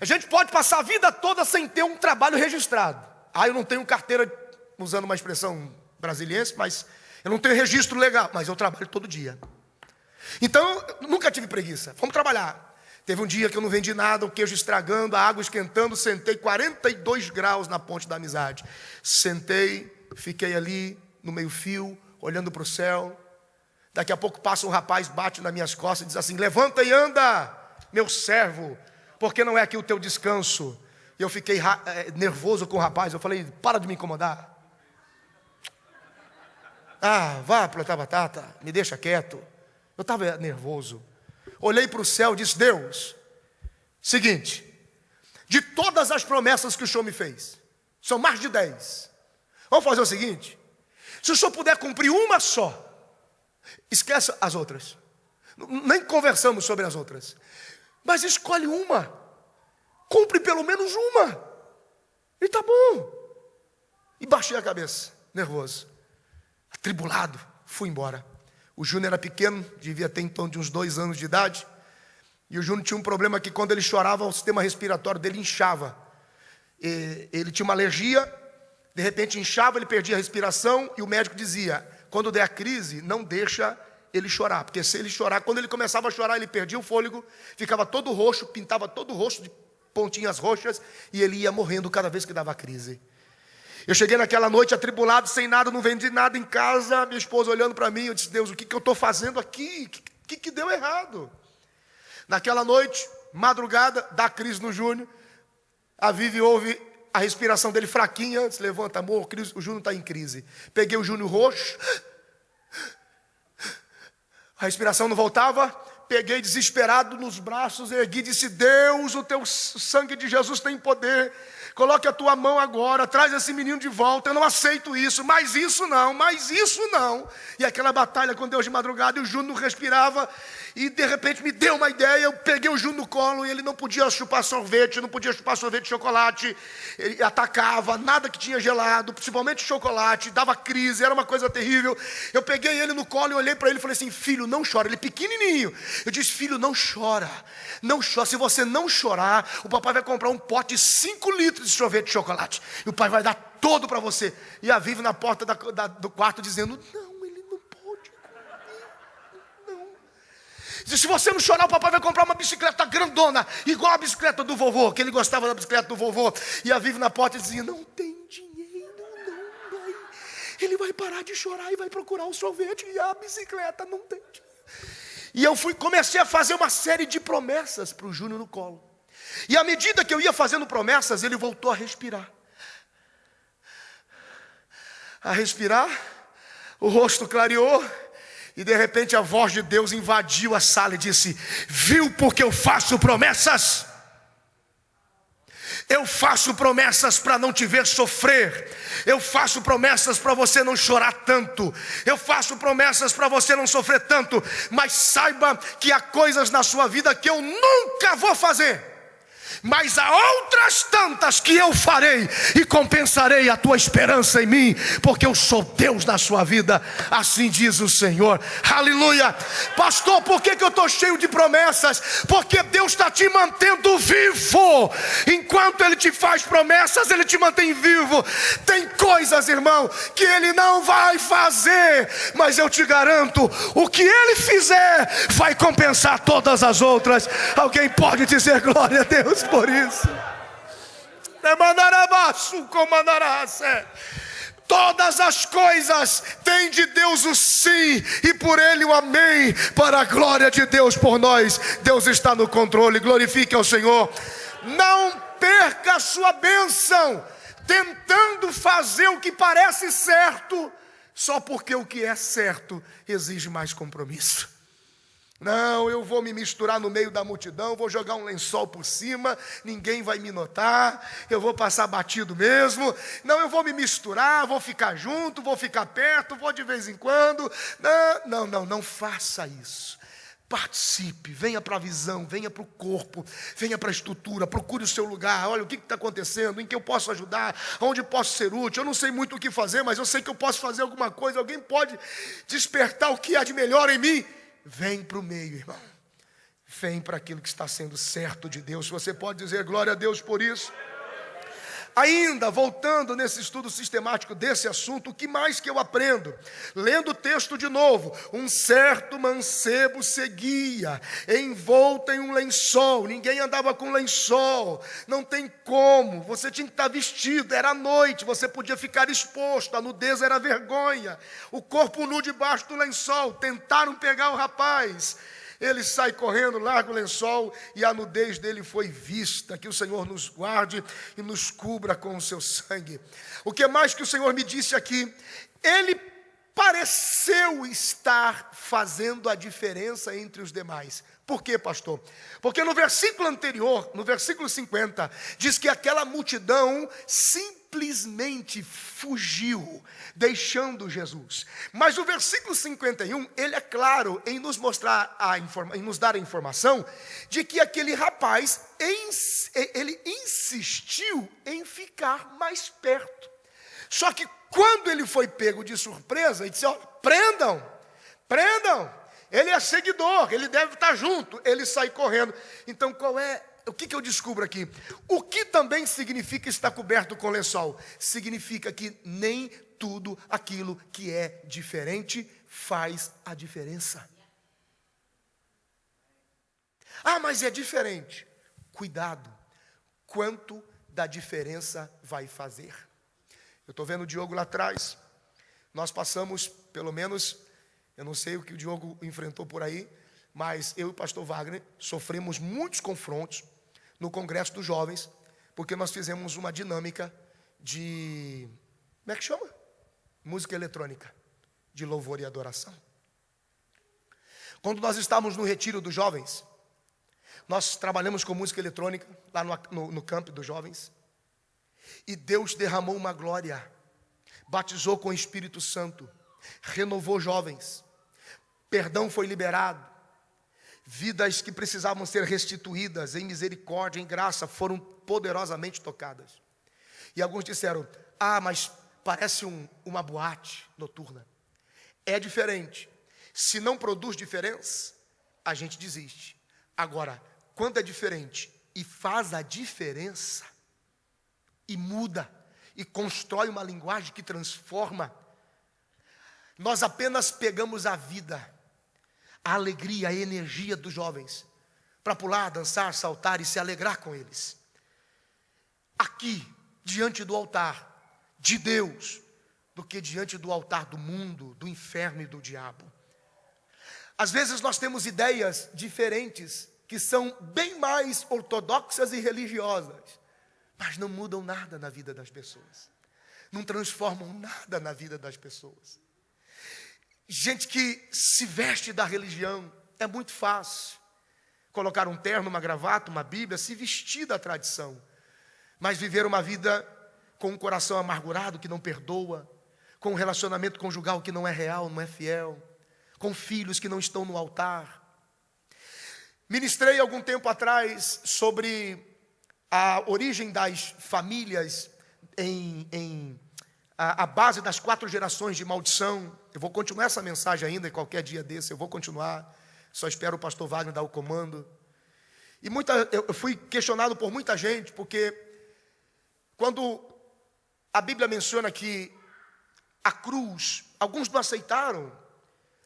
Speaker 1: A gente pode passar a vida toda sem ter um trabalho registrado. Eu não tenho carteira, usando uma expressão brasiliense, mas eu não tenho registro legal, mas eu trabalho todo dia. Então, nunca tive preguiça. Vamos trabalhar. Teve um dia que eu não vendi nada, o queijo estragando, a água esquentando, sentei 42 graus na Ponte da Amizade. Sentei, fiquei ali no meio-fio, olhando para o céu. Daqui a pouco passa um rapaz, bate nas minhas costas e diz assim: levanta e anda, meu servo, porque não é aqui o teu descanso. E eu fiquei nervoso com o rapaz. Eu falei: para de me incomodar. Vá plantar batata, me deixa quieto. Eu estava nervoso. Olhei para o céu e disse: Deus, seguinte, de todas as promessas que o Senhor me fez, são mais de 10. Vamos fazer o seguinte: se o Senhor puder cumprir uma só, esquece as outras. Nem conversamos sobre as outras. Mas escolhe uma. Cumpre pelo menos uma. E tá bom. E baixei a cabeça, nervoso, atribulado, fui embora. O Júnior era pequeno, devia ter em torno de uns 2 anos de idade. E o Júnior tinha um problema que quando ele chorava, o sistema respiratório dele inchava. Ele tinha uma alergia, de repente inchava, ele perdia a respiração. E o médico dizia: quando der a crise, não deixa ele chorar. Porque se ele chorar, quando ele começava a chorar, ele perdia o fôlego, ficava todo roxo, pintava todo o rosto de pontinhas roxas, e ele ia morrendo cada vez que dava a crise. Eu cheguei naquela noite atribulado, sem nada, não vendi nada em casa. Minha esposa olhando para mim, eu disse: Deus, o que eu estou fazendo aqui? O que deu errado? Naquela noite, madrugada, dá crise no Júnior. A Vivi ouve a respiração dele fraquinha, se levanta, amor, o Júnior está em crise. Peguei o Júnior roxo, a respiração não voltava. Peguei desesperado nos braços, ergui e disse: Deus, o teu sangue de Jesus tem poder. Coloque a tua mão agora, traz esse menino de volta. Eu não aceito isso, mas isso não, mas isso não. E aquela batalha com Deus de madrugada, e o Júnior não respirava. E de repente me deu uma ideia. Eu peguei o Júnior no colo, e ele não podia chupar sorvete, não podia chupar sorvete de chocolate. Ele atacava, nada que tinha gelado, principalmente chocolate, dava crise, era uma coisa terrível. Eu peguei ele no colo e olhei para ele e falei assim: filho, não chora. Ele pequenininho. Eu disse: filho, não chora, não chora. Se você não chorar, o papai vai comprar um pote de 5 litros de sorvete de chocolate, e o pai vai dar todo para você. E a Vivi na porta do quarto dizendo: não, ele não pode comer, não. Disse: se você não chorar, o papai vai comprar uma bicicleta grandona, igual a bicicleta do vovô, que ele gostava da bicicleta do vovô. E a Vivi na porta dizia: não tem dinheiro, não vai. Ele vai parar de chorar e vai procurar o sorvete e a bicicleta não tem dinheiro. E eu comecei a fazer uma série de promessas para o Júnior no colo. E à medida que eu ia fazendo promessas, ele voltou a respirar. A respirar, o rosto clareou. E de repente a voz de Deus invadiu a sala e disse: viu porque eu faço promessas? Eu faço promessas para não te ver sofrer. Eu faço promessas para você não chorar tanto. Eu faço promessas para você não sofrer tanto. Mas saiba que há coisas na sua vida que eu nunca vou fazer. Mas há outras tantas que eu farei e compensarei a tua esperança em mim, porque eu sou Deus na sua vida, assim diz o Senhor. Aleluia. Pastor, por que eu estou cheio de promessas? Porque Deus está te mantendo vivo. Enquanto Ele te faz promessas, Ele te mantém vivo. Tem coisas, irmão, que Ele não vai fazer, mas eu te garanto, o que Ele fizer vai compensar todas as outras. Alguém pode dizer glória a Deus por isso? Todas as coisas têm de Deus o sim e por Ele o amém, para a glória de Deus por nós. Deus está no controle, glorifique ao Senhor. Não perca a sua bênção tentando fazer o que parece certo, só porque o que é certo exige mais compromisso. Não, eu vou me misturar no meio da multidão, vou jogar um lençol por cima, ninguém vai me notar, eu vou passar batido mesmo. Não, eu vou me misturar, vou ficar junto, vou ficar perto, vou de vez em quando. Não faça isso. Participe, venha para a visão, venha para o corpo, venha para a estrutura, procure o seu lugar. Olha, o que está acontecendo, em que eu posso ajudar, onde posso ser útil. Eu não sei muito o que fazer, mas eu sei que eu posso fazer alguma coisa. Alguém pode despertar o que há de melhor em mim? Vem para o meio, irmão. Vem para aquilo que está sendo certo de Deus. Você pode dizer glória a Deus por isso? Ainda, voltando nesse estudo sistemático desse assunto, o que mais que eu aprendo? Lendo o texto de novo. Um certo mancebo seguia, envolto em um lençol. Ninguém andava com lençol. Não tem como. Você tinha que estar vestido. Era noite, você podia ficar exposto. A nudez era vergonha. O corpo nu debaixo do lençol. Tentaram pegar o rapaz. Ele sai correndo, larga o lençol e a nudez dele foi vista. Que o Senhor nos guarde e nos cubra com o seu sangue. O que mais que o Senhor me disse aqui? Ele pareceu estar fazendo a diferença entre os demais. Por quê, pastor? Porque no versículo anterior, no versículo 50, diz que aquela multidão simplesmente fugiu, deixando Jesus. Mas o versículo 51, ele é claro em nos mostrar, em nos dar a informação de que aquele rapaz, ele insistiu em ficar mais perto. Só que quando ele foi pego de surpresa, ele disse: ó, prendam. Ele é seguidor, ele deve estar junto. Ele sai correndo. Então o que eu descubro aqui? O que também significa estar coberto com lençol? Significa que nem tudo aquilo que é diferente faz a diferença. Ah, mas é diferente. Cuidado, quanto da diferença vai fazer? Eu estou vendo o Diogo lá atrás. Nós passamos, pelo menos, eu não sei o que o Diogo enfrentou por aí, mas eu e o pastor Wagner sofremos muitos confrontos no Congresso dos Jovens, porque nós fizemos uma dinâmica de, como é que chama? Música eletrônica, de louvor e adoração. Quando nós estávamos no retiro dos jovens, nós trabalhamos com música eletrônica, lá no campo dos jovens, e Deus derramou uma glória, batizou com o Espírito Santo, renovou jovens, perdão foi liberado, vidas que precisavam ser restituídas em misericórdia, em graça, foram poderosamente tocadas. E alguns disseram: ah, mas parece uma boate noturna. É diferente. Se não produz diferença, a gente desiste. Agora, quando é diferente e faz a diferença, e muda, e constrói uma linguagem que transforma, nós apenas pegamos a vida. a alegria, a energia dos jovens, para pular, dançar, saltar e se alegrar com eles. Aqui, diante do altar de Deus, do que diante do altar do mundo, do inferno e do diabo. Às vezes nós temos ideias diferentes, que são bem mais ortodoxas e religiosas, mas não mudam nada na vida das pessoas, não transformam nada na vida das pessoas. Gente que se veste da religião, é muito fácil colocar um terno, uma gravata, uma Bíblia, se vestir da tradição, mas viver uma vida com um coração amargurado que não perdoa, com um relacionamento conjugal que não é real, não é fiel, com filhos que não estão no altar. Ministrei algum tempo atrás sobre a origem das famílias a base das 4 gerações de maldição. Eu vou continuar essa mensagem ainda, qualquer dia desse eu vou continuar, só espero o pastor Wagner dar o comando. E eu fui questionado por muita gente, porque quando a Bíblia menciona que a cruz, alguns não aceitaram.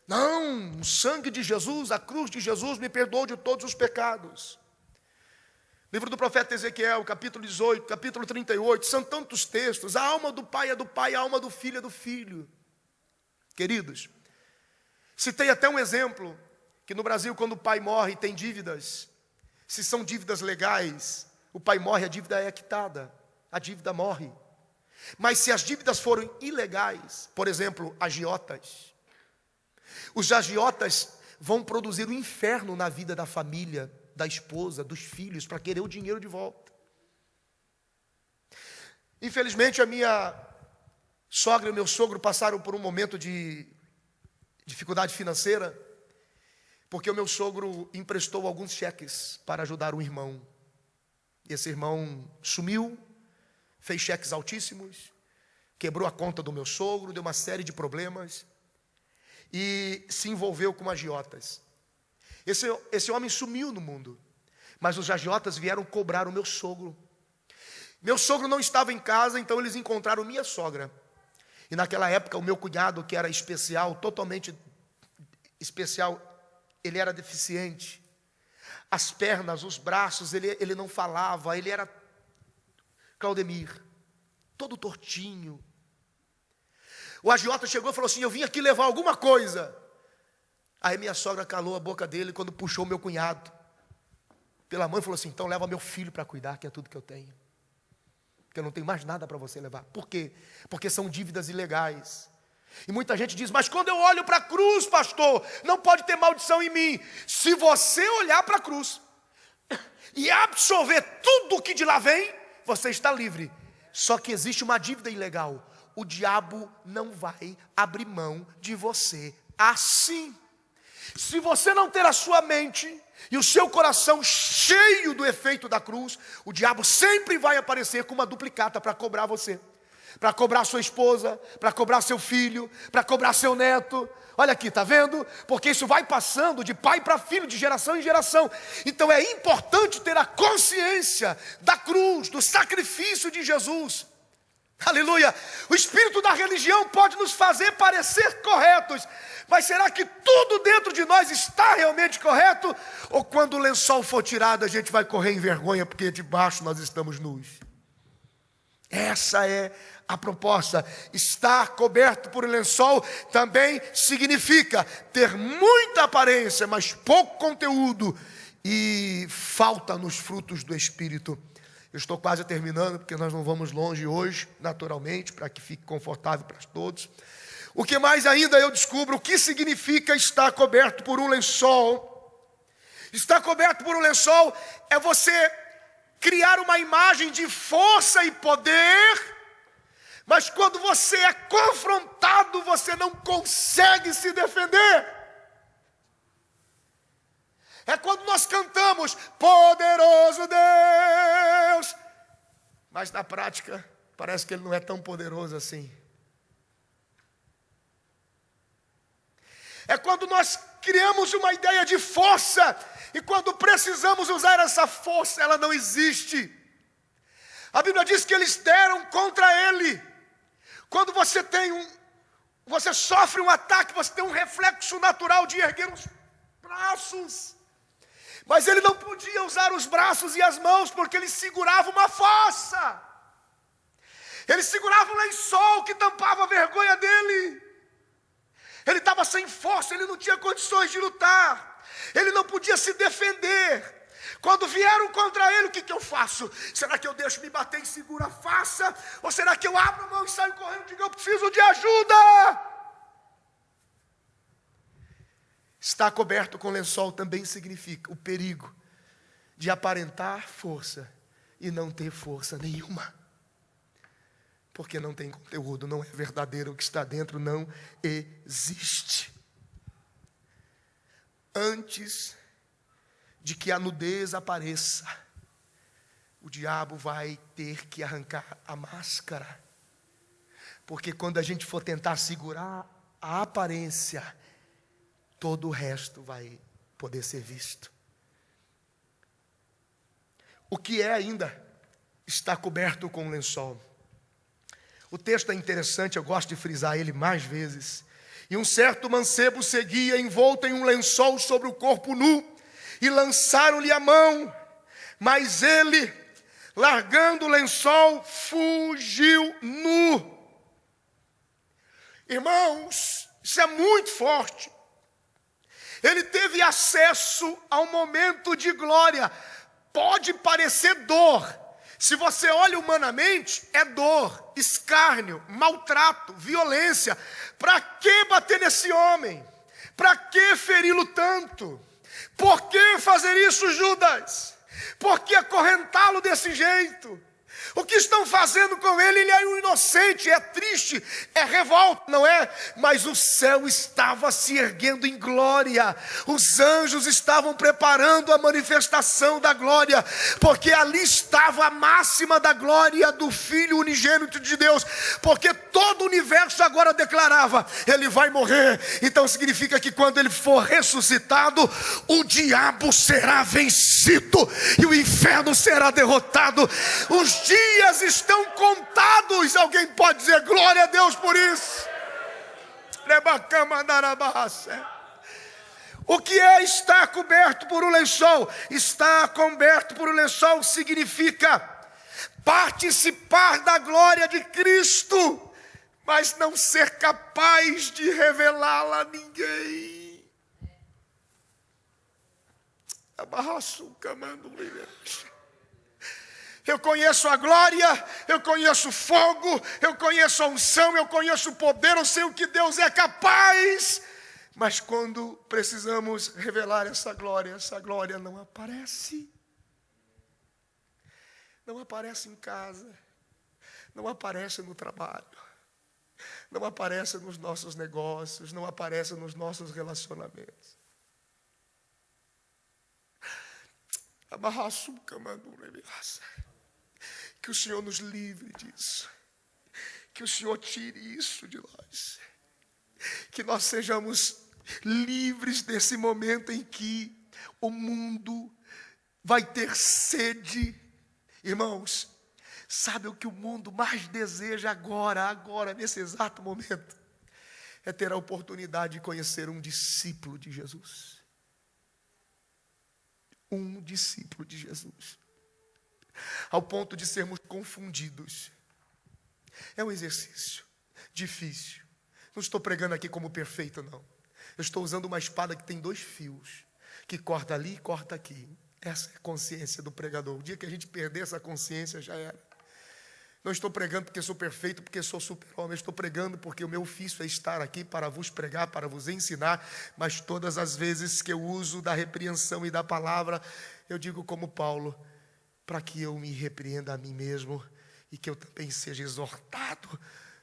Speaker 1: Não, o sangue de Jesus, a cruz de Jesus me perdoou de todos os pecados. Livro do profeta Ezequiel, capítulo 18, capítulo 38, são tantos textos. A alma do pai é do pai, a alma do filho é do filho. Queridos, citei até um exemplo, que no Brasil, quando o pai morre, tem dívidas. Se são dívidas legais, o pai morre, a dívida é quitada, a dívida morre. Mas se as dívidas forem ilegais, por exemplo, agiotas, os agiotas vão produzir um inferno na vida da família, da esposa, dos filhos, para querer o dinheiro de volta. Infelizmente, a minha sogra e o meu sogro passaram por um momento de dificuldade financeira, porque o meu sogro emprestou alguns cheques para ajudar um irmão. Esse irmão sumiu, fez cheques altíssimos, quebrou a conta do meu sogro, deu uma série de problemas e se envolveu com agiotas. Esse homem sumiu no mundo, mas os agiotas vieram cobrar o meu sogro. Meu sogro não estava em casa, então eles encontraram minha sogra. E naquela época o meu cunhado, que era especial, totalmente especial, ele era deficiente. As pernas, os braços, ele não falava, ele era Claudemir, todo tortinho. O agiota chegou e falou assim: eu vim aqui levar alguma coisa. Aí minha sogra calou a boca dele quando puxou meu cunhado pela mão e falou assim: então leva meu filho para cuidar, que é tudo que eu tenho, porque eu não tenho mais nada para você levar. Por quê? Porque são dívidas ilegais. E muita gente diz: mas quando eu olho para a cruz, pastor, não pode ter maldição em mim. Se você olhar para a cruz e absorver tudo que de lá vem, você está livre. Só que existe uma dívida ilegal. O diabo não vai abrir mão de você assim. Se você não ter a sua mente e o seu coração cheio do efeito da cruz, o diabo sempre vai aparecer com uma duplicata para cobrar você, para cobrar sua esposa, para cobrar seu filho, para cobrar seu neto. Olha aqui, está vendo? Porque isso vai passando de pai para filho, de geração em geração. Então é importante ter a consciência da cruz, do sacrifício de Jesus. Aleluia! O espírito da religião pode nos fazer parecer corretos, mas será que tudo dentro de nós está realmente correto? Ou quando o lençol for tirado, a gente vai correr em vergonha, porque debaixo nós estamos nus? Essa é a proposta. Estar coberto por um lençol também significa ter muita aparência, mas pouco conteúdo, e falta nos frutos do Espírito. Eu estou quase terminando, porque nós não vamos longe hoje, naturalmente, para que fique confortável para todos. O que mais ainda eu descubro, o que significa estar coberto por um lençol? Estar coberto por um lençol é você criar uma imagem de força e poder, mas quando você é confrontado, você não consegue se defender. É quando nós cantamos, poderoso Deus, mas na prática, parece que Ele não é tão poderoso assim. É quando nós criamos uma ideia de força, e quando precisamos usar essa força, ela não existe. A Bíblia diz que eles deram contra Ele. Quando você sofre um ataque, você tem um reflexo natural de erguer braços. Mas ele não podia usar os braços e as mãos, porque ele segurava uma fossa. Ele segurava um lençol que tampava a vergonha dele. Ele estava sem força, ele não tinha condições de lutar. Ele não podia se defender. Quando vieram contra ele, o que eu faço? Será que eu deixo me bater e seguro a faça? Ou será que eu abro a mão e saio correndo e digo, eu preciso de ajuda? Estar coberto com lençol também significa o perigo de aparentar força e não ter força nenhuma. Porque não tem conteúdo, não é verdadeiro, o que está dentro não existe. Antes de que a nudez apareça, o diabo vai ter que arrancar a máscara. Porque quando a gente for tentar segurar a aparência, todo o resto vai poder ser visto. O que é ainda estar coberto com um lençol? O texto é interessante, eu gosto de frisar ele mais vezes. E um certo mancebo seguia envolto em um lençol sobre o corpo nu, e lançaram-lhe a mão, mas ele, largando o lençol, fugiu nu. Irmãos, isso é muito forte. Ele teve acesso a um momento de glória. Pode parecer dor. Se você olha humanamente, é dor, escárnio, maltrato, violência. Para que bater nesse homem? Para que feri-lo tanto? Por que fazer isso, Judas? Por que acorrentá-lo desse jeito? O que estão fazendo com ele? Ele é um inocente, é triste, é revolta, não é? Mas o céu estava se erguendo em glória. Os anjos estavam preparando a manifestação da glória, porque ali estava a máxima da glória do Filho unigênito de Deus. Porque todo o universo agora declarava, ele vai morrer. Então significa que quando ele for ressuscitado, o diabo será vencido e o inferno será derrotado. Os dias estão contados. Alguém pode dizer glória a Deus por isso? O que é estar coberto por um lençol? Estar coberto por um lençol significa participar da glória de Cristo, mas não ser capaz de revelá-la a ninguém. Eu conheço a glória, eu conheço o fogo, eu conheço a unção, eu conheço o poder, eu sei o que Deus é capaz. Mas quando precisamos revelar essa glória não aparece. Não aparece em casa, não aparece no trabalho, não aparece nos nossos negócios, não aparece nos nossos relacionamentos. Que o Senhor nos livre disso. Que o Senhor tire isso de nós. Que nós sejamos livres desse momento em que o mundo vai ter sede. Irmãos, sabe o que o mundo mais deseja agora, nesse exato momento? É ter a oportunidade de conhecer um discípulo de Jesus. Um discípulo de Jesus. Ao ponto de sermos confundidos. É um exercício difícil. Não estou pregando aqui como perfeito, não. Eu estou usando uma espada que tem 2 fios, que corta ali e corta aqui. Essa é a consciência do pregador. O dia que a gente perder essa consciência, já era. Não estou pregando porque sou perfeito, porque sou super-homem. Estou pregando porque o meu ofício é estar aqui para vos pregar, para vos ensinar. Mas todas as vezes que eu uso da repreensão e da palavra, eu digo como Paulo, para que eu me repreenda a mim mesmo e que eu também seja exortado,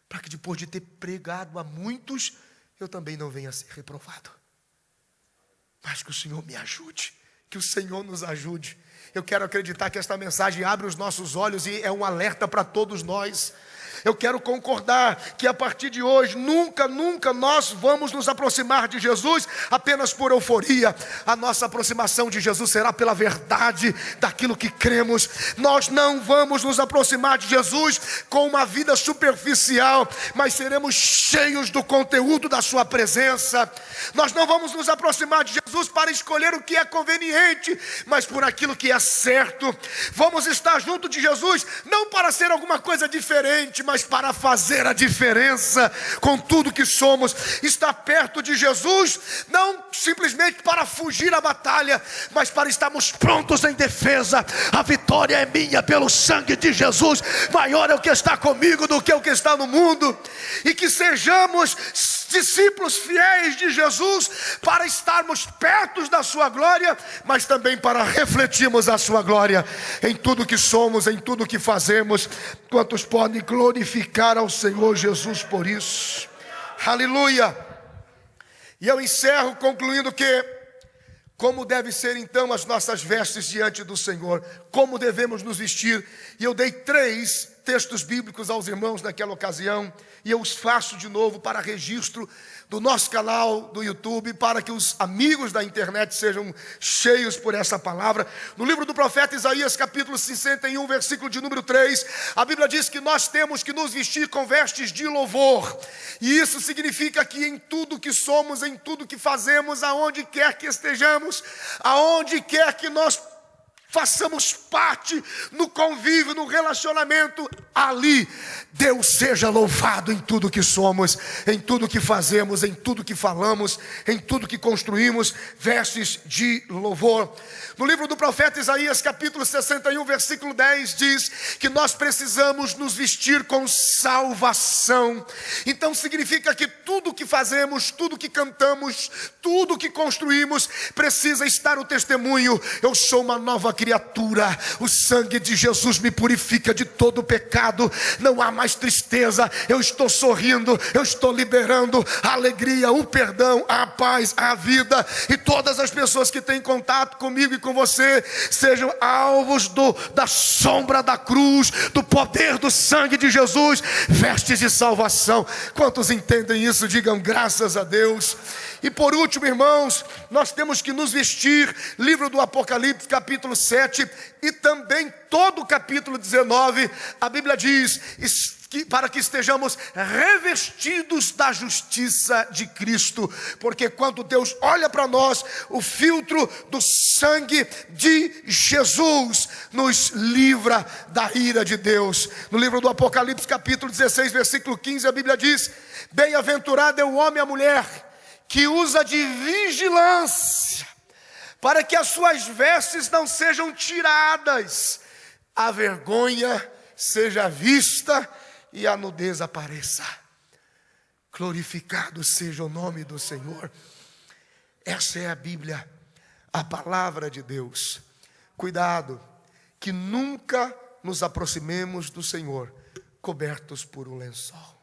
Speaker 1: para que depois de ter pregado a muitos, eu também não venha a ser reprovado. Mas que o Senhor me ajude, que o Senhor nos ajude. Eu quero acreditar que esta mensagem abre os nossos olhos e é um alerta para todos nós. eu quero concordar que a partir de hoje, nunca nós vamos nos aproximar de Jesus apenas por euforia. A nossa aproximação de Jesus será pela verdade daquilo que cremos. Nós não vamos nos aproximar de Jesus com uma vida superficial, mas seremos cheios do conteúdo da sua presença. Nós não vamos nos aproximar de Jesus para escolher o que é conveniente, mas por aquilo que é certo. Vamos estar junto de Jesus não para ser alguma coisa diferente, mas para fazer a diferença com tudo que somos. Estar perto de Jesus não simplesmente para fugir à batalha, mas para estarmos prontos em defesa. A vitória é minha pelo sangue de Jesus. Maior é o que está comigo do que o que está no mundo. E que sejamos discípulos fiéis de Jesus para estarmos perto da sua glória, mas também para refletirmos a sua glória em tudo que somos, em tudo que fazemos. Quantos podem glorificar ao Senhor Jesus por isso? Aleluia! E eu encerro concluindo que como deve ser então as nossas vestes diante do Senhor, como devemos nos vestir. E eu dei 3 textos bíblicos aos irmãos naquela ocasião, e eu os faço de novo para registro do nosso canal do YouTube, para que os amigos da internet sejam cheios por essa palavra. No livro do profeta Isaías, capítulo 61, versículo de número 3, a Bíblia diz que nós temos que nos vestir com vestes de louvor. E isso significa que em tudo que somos, em tudo que fazemos, aonde quer que estejamos, aonde quer que nós façamos parte no convívio, no relacionamento, ali Deus seja louvado em tudo que somos, em tudo que fazemos, em tudo que falamos, em tudo que construímos, vestes de louvor. No livro do profeta Isaías, capítulo 61, versículo 10, diz que nós precisamos nos vestir com salvação. Então significa que tudo que fazemos, tudo que cantamos, tudo que construímos, precisa estar o testemunho: eu sou uma nova criatura, o sangue de Jesus me purifica de todo pecado, não há mais tristeza, eu estou sorrindo, eu estou liberando a alegria, o perdão, a paz, a vida. E todas as pessoas que têm contato comigo e com você sejam alvos da sombra da cruz, do poder do sangue de Jesus, vestes de salvação. Quantos entendem isso? Digam graças a Deus. E por último, irmãos, nós temos que nos vestir, livro do Apocalipse, capítulo 7, e também todo o capítulo 19, a Bíblia diz para que estejamos revestidos da justiça de Cristo, porque quando Deus olha para nós, o filtro do sangue de Jesus nos livra da ira de Deus. No livro do Apocalipse, capítulo 16, versículo 15, a Bíblia diz: bem-aventurado é o homem e a mulher que usa de vigilância, para que as suas vestes não sejam tiradas, a vergonha seja vista e a nudez apareça. Glorificado seja o nome do Senhor. Essa é a Bíblia, a palavra de Deus. Cuidado, que nunca nos aproximemos do Senhor cobertos por um lençol,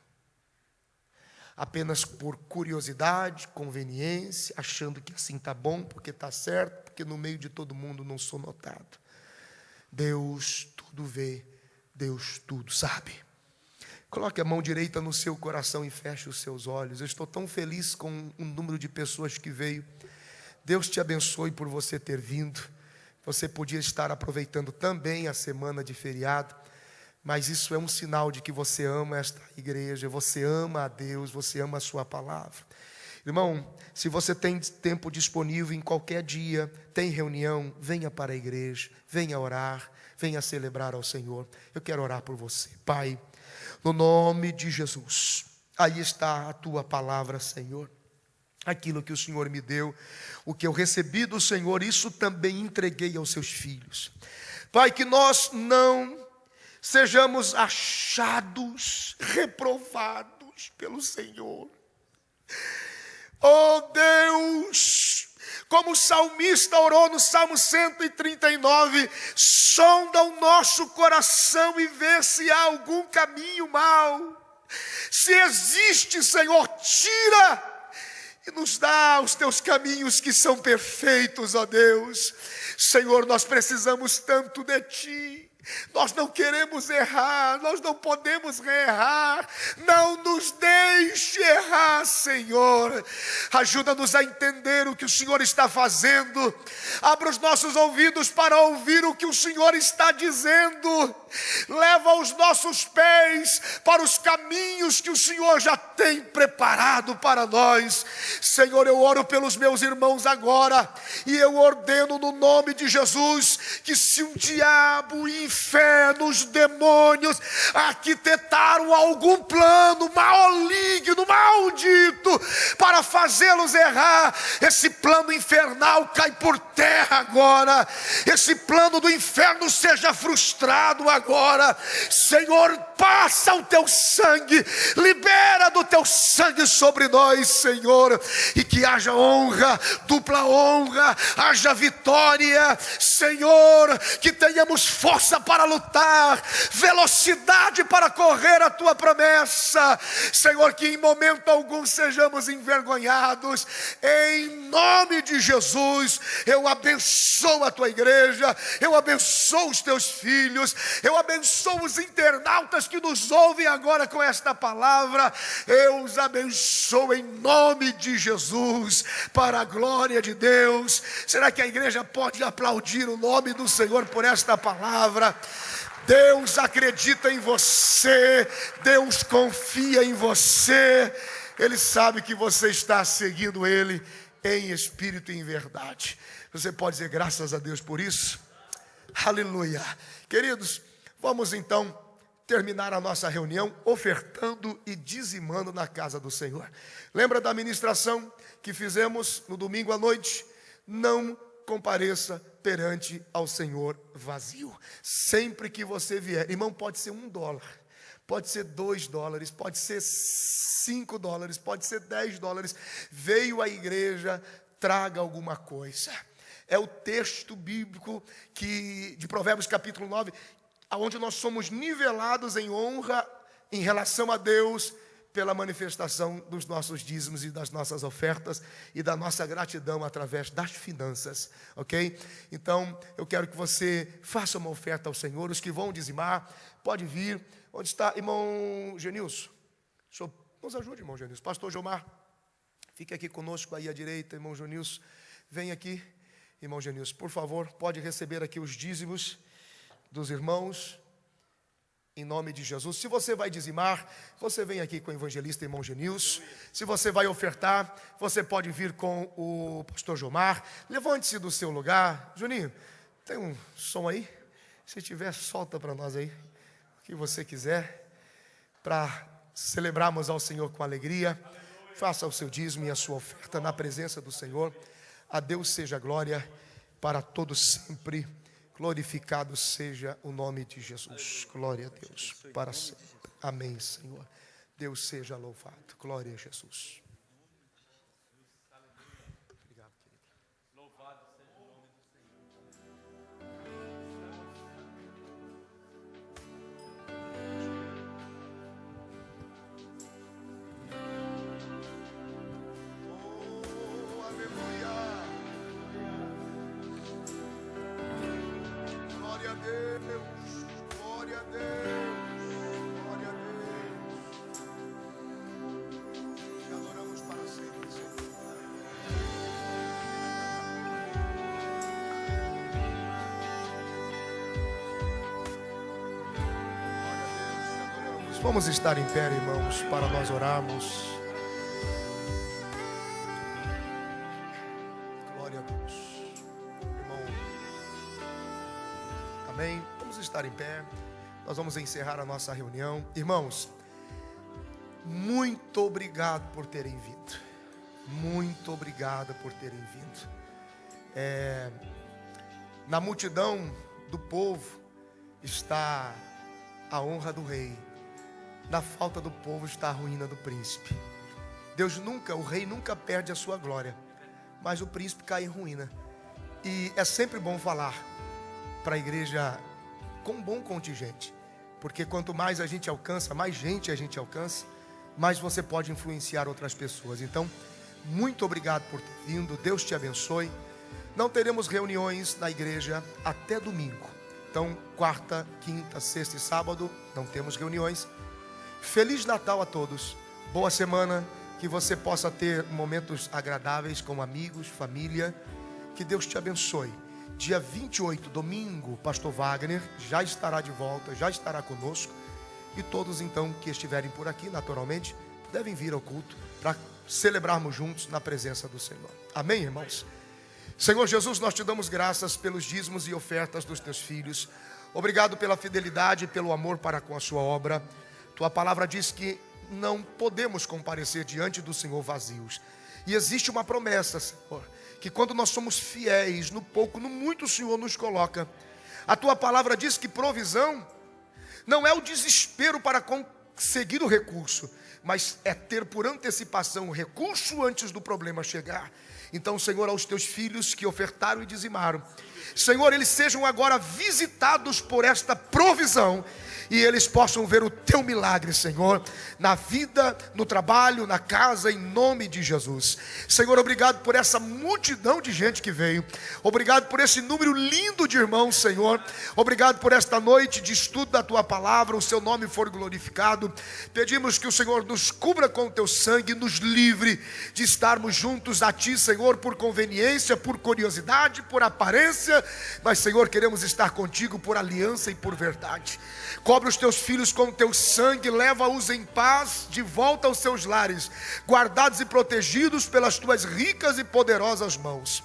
Speaker 1: apenas por curiosidade, conveniência, achando que assim está bom, porque está certo, porque no meio de todo mundo não sou notado. Deus tudo vê, Deus tudo sabe. Coloque a mão direita no seu coração e feche os seus olhos. Eu estou tão feliz com o número de pessoas que veio. Deus te abençoe por você ter vindo. Você podia estar aproveitando também a semana de feriado, mas isso é um sinal de que você ama esta igreja, você ama a Deus, você ama a sua palavra. Irmão, se você tem tempo disponível em qualquer dia, tem reunião, venha para a igreja, venha orar, venha celebrar ao Senhor. Eu quero orar por você. Pai, no nome de Jesus, aí está a tua palavra, Senhor. Aquilo que o Senhor me deu, o que eu recebi do Senhor, isso também entreguei aos seus filhos. Pai, que nós não sejamos achados, reprovados pelo Senhor. Oh Deus, como o salmista orou no Salmo 139, sonda o nosso coração e vê se há algum caminho mau. Se existe, Senhor, tira e nos dá os teus caminhos que são perfeitos, ó Deus. Senhor, nós precisamos tanto de Ti. Nós não queremos errar, nós não podemos errar. Não nos deixe errar, Senhor. Ajuda-nos a entender o que o Senhor está fazendo. Abra os nossos ouvidos para ouvir o que o Senhor está dizendo. Leva os nossos pés para os caminhos que o Senhor já tem preparado para nós. Senhor, eu oro pelos meus irmãos agora, e eu ordeno no nome de Jesus, que se o diabo, o inferno, os demônios arquitetaram algum plano maligno, maldito, para fazê-los errar, esse plano infernal cai por terra agora. Esse plano do inferno seja frustrado agora. Senhor, passa o teu sangue, libera do teu sangue sobre nós, Senhor, e que haja honra, dupla honra, haja vitória, Senhor, que tenhamos força para lutar, velocidade para correr a tua promessa, Senhor, que em momento algum sejamos envergonhados. Em nome de Jesus, eu abençoo a tua igreja, eu abençoo os teus filhos, eu abençoo os internautas que nos ouvem agora com esta palavra. Eu os abençoo em nome de Jesus, para a glória de Deus. Será que a igreja pode aplaudir o nome do Senhor por esta palavra? Deus acredita em você, Deus confia em você, Ele sabe que você está seguindo Ele em espírito e em verdade. Você pode dizer graças a Deus por isso? Aleluia. Queridos, vamos então terminar a nossa reunião ofertando e dizimando na casa do Senhor. Lembra da ministração que fizemos no domingo à noite? Não compareça perante ao Senhor vazio. Sempre que você vier, irmão, pode ser $1, pode ser $2, pode ser $5, pode ser $10. Veio à igreja, traga alguma coisa. É o texto bíblico de Provérbios capítulo 9, onde nós somos nivelados em honra em relação a Deus, pela manifestação dos nossos dízimos e das nossas ofertas e da nossa gratidão através das finanças, ok? Então, eu quero que você faça uma oferta ao Senhor. Os que vão dizimar, pode vir. Onde está, irmão Genilson? Nos ajude, irmão Genilson. Pastor Jomar, fique aqui conosco aí à direita, irmão Genilson. Vem aqui, irmão Genilson, por favor, pode receber aqui os dízimos dos irmãos, em nome de Jesus. Se você vai dizimar, você vem aqui com o evangelista irmão Genilson. Se você vai ofertar, você pode vir com o pastor Jomar. Levante-se do seu lugar. Juninho, tem um som aí? Se tiver, solta para nós aí, o que você quiser, para celebrarmos ao Senhor com alegria. Faça o seu dízimo e a sua oferta na presença do Senhor. A Deus seja a glória para todos sempre. Glorificado seja o nome de Jesus. Glória a Deus para sempre. Amém, Senhor. Deus seja louvado. Glória a Jesus. Obrigado, querido. Louvado seja o nome do Senhor. Oh, aleluia. Glória a Deus, glória a Deus, glória a Deus. Te adoramos para sempre, Senhor. Glória a Deus, te adoramos. Vamos estar em pé, irmãos, para nós orarmos. Glória a Deus. Irmão, amém. Vamos estar em pé. Nós vamos encerrar a nossa reunião. Irmãos, muito obrigado por terem vindo. Muito obrigado por terem vindo. Na multidão do povo está a honra do rei. Na falta do povo está a ruína do príncipe. O rei nunca perde a sua glória, mas o príncipe cai em ruína. E é sempre bom falar para a igreja com um bom contingente, porque quanto mais a gente alcança, mais gente a gente alcança, mais você pode influenciar outras pessoas. Então, muito obrigado por ter vindo. Deus te abençoe. Não teremos reuniões na igreja até domingo. Então, quarta, quinta, sexta e sábado, não temos reuniões. Feliz Natal a todos. Boa semana. Que você possa ter momentos agradáveis com amigos, família. Que Deus te abençoe. Dia 28, domingo, pastor Wagner já estará de volta, já estará conosco. E todos então que estiverem por aqui, naturalmente, devem vir ao culto para celebrarmos juntos na presença do Senhor. Amém, irmãos? Senhor Jesus, nós te damos graças pelos dízimos e ofertas dos teus filhos. Obrigado pela fidelidade e pelo amor para com a sua obra. Tua palavra diz que não podemos comparecer diante do Senhor vazios. E existe uma promessa, Senhor, que quando nós somos fiéis no pouco, no muito o Senhor nos coloca. A tua palavra diz que provisão não é o desespero para conseguir o recurso, mas é ter por antecipação o recurso antes do problema chegar. Então, Senhor, aos teus filhos que ofertaram e dizimaram, Senhor, eles sejam agora visitados por esta provisão e eles possam ver o teu milagre, Senhor, na vida, no trabalho, na casa, em nome de Jesus. Senhor, obrigado por essa multidão de gente que veio. Obrigado por esse número lindo de irmãos, Senhor. Obrigado por esta noite de estudo da tua palavra, o seu nome for glorificado. Pedimos que o Senhor nos cubra com o teu sangue, nos livre de estarmos juntos a ti, Senhor, por conveniência, por curiosidade, por aparência, mas, Senhor, queremos estar contigo por aliança e por verdade. Cobre os teus filhos com o teu sangue, leva-os em paz de volta aos seus lares, guardados e protegidos pelas tuas ricas e poderosas mãos.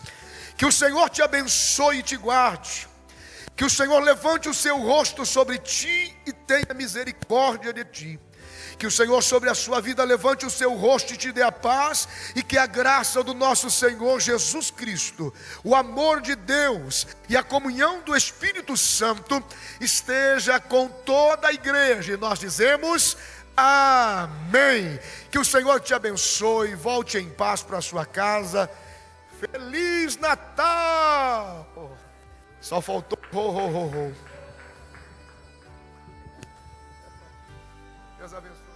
Speaker 1: Que o Senhor te abençoe e te guarde. Que o Senhor levante o seu rosto sobre ti e tenha misericórdia de ti. Que o Senhor sobre a sua vida levante o seu rosto e te dê a paz. E que a graça do nosso Senhor Jesus Cristo, o amor de Deus e a comunhão do Espírito Santo esteja com toda a igreja. E nós dizemos amém. Que o Senhor te abençoe. Volte em paz para a sua casa. Feliz Natal. Só faltou Deus abençoe.